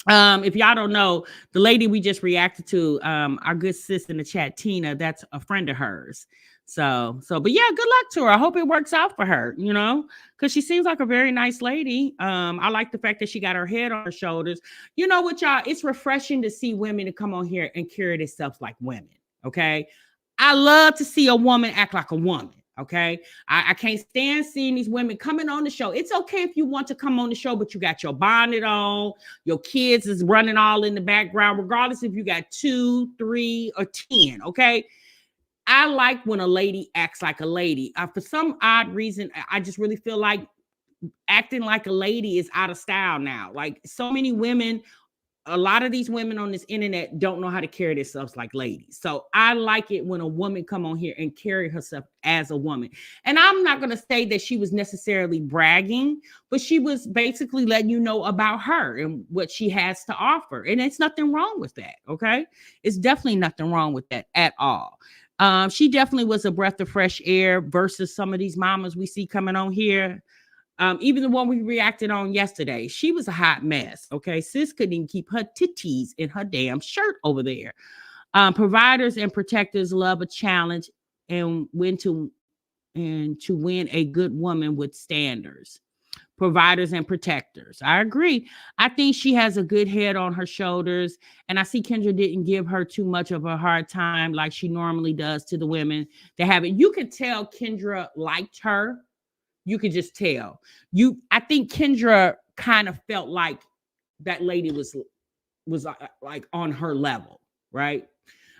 If y'all don't know, the lady we just reacted to, our good sis in the chat, Tina, that's a friend of hers. So, but yeah, good luck to her. I hope it works out for her, you know, because she seems like a very nice lady. I like the fact that she got her head on her shoulders. You know what, y'all? It's refreshing to see women to come on here and carry themselves like women. Okay. I love to see a woman act like a woman. Okay. I can't stand seeing these women coming on the show. It's okay if you want to come on the show, but you got your bonnet on, your kids is running all in the background, regardless if you got 2, 3, or 10. Okay. I like when a lady acts like a lady. For some odd reason, I just really feel like acting like a lady is out of style now. Like so many women, a lot of these women on this internet don't know how to carry themselves like ladies. So I like it when a woman come on here and carry herself as a woman. And I'm not going to say that she was necessarily bragging, but she was basically letting you know about her and what she has to offer. And it's nothing wrong with that. Okay. It's definitely nothing wrong with that at all. She definitely was a breath of fresh air versus some of these mamas we see coming on here. Even the one we reacted on yesterday, she was a hot mess. Okay. Sis couldn't even keep her titties in her damn shirt over there. Providers and protectors love a challenge and to win a good woman with standards. Providers and protectors. I agree. I think she has a good head on her shoulders. And I see Kendra didn't give her too much of a hard time like she normally does to the women that have it. You could tell Kendra liked her. You could just tell. I think Kendra kind of felt like that lady was like on her level, right?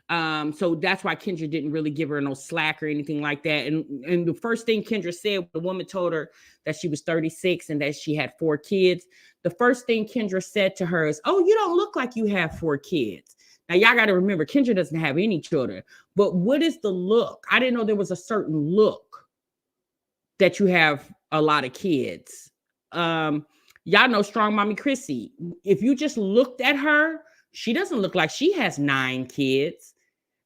So that's why Kendra didn't really give her no slack or anything like that. And the first thing Kendra said, when the woman told her that she was 36 and that she had 4 kids, the first thing Kendra said to her is, "Oh, you don't look like you have 4 kids." Now, y'all got to remember, Kendra doesn't have any children. But what is the look? I didn't know there was a certain look that you have a lot of kids. Y'all know Strong Mommy Chrissy. If you just looked at her, she doesn't look like she has 9 kids.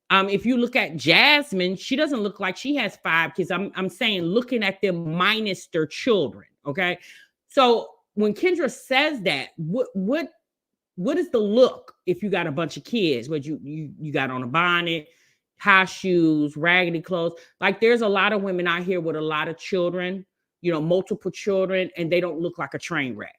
If you look at Jasmine, she doesn't look like she has 5 kids. I'm saying looking at them minus their children. Okay. So when Kendra says that, what is the look if you got a bunch of kids? What you got on a bonnet? high shoes, raggedy clothes. Like there's a lot of women out here with a lot of children, you know, multiple children, and they don't look like a train wreck.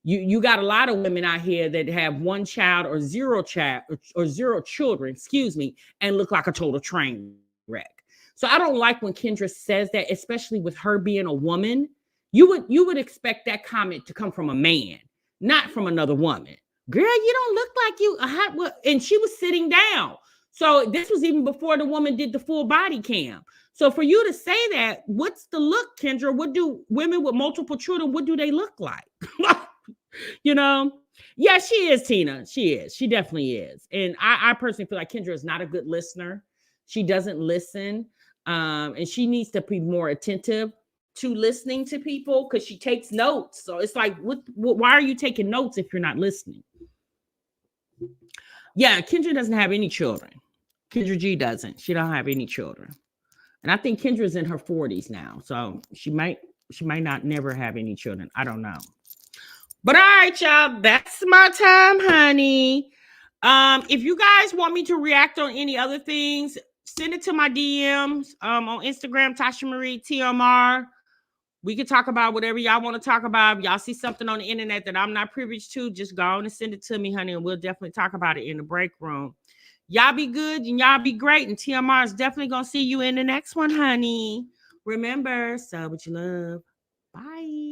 You got a lot of women out here that have one child or zero children, excuse me, and look like a total train wreck. So I don't like when Kendra says that, especially with her being a woman. You would expect that comment to come from a man, not from another woman. Girl, you don't look like you. And she was sitting down. So this was even before the woman did the full body cam. So for you to say that, what's the look, Kendra? What do women with multiple children, what do they look like? You know? Yeah, she is, Tina. She is. She definitely is. And I personally feel like Kendra is not a good listener. She doesn't listen. And she needs to be more attentive to listening to people because she takes notes. So it's like, why are you taking notes if you're not listening? Yeah, Kendra doesn't have any children. Kendra G doesn't. She don't have any children. And I think Kendra's in her 40s now. So she might not never have any children. I don't know. But all right, y'all, that's my time, honey. If you guys want me to react on any other things, send it to my DMs on Instagram, Tasha Marie TMR. We can talk about whatever y'all want to talk about. If y'all see something on the internet that I'm not privy to, just go on and send it to me, honey, and we'll definitely talk about it in the break room. Y'all be good and y'all be great. And TMR is definitely going to see you in the next one, honey. Remember, sub what you love. Bye.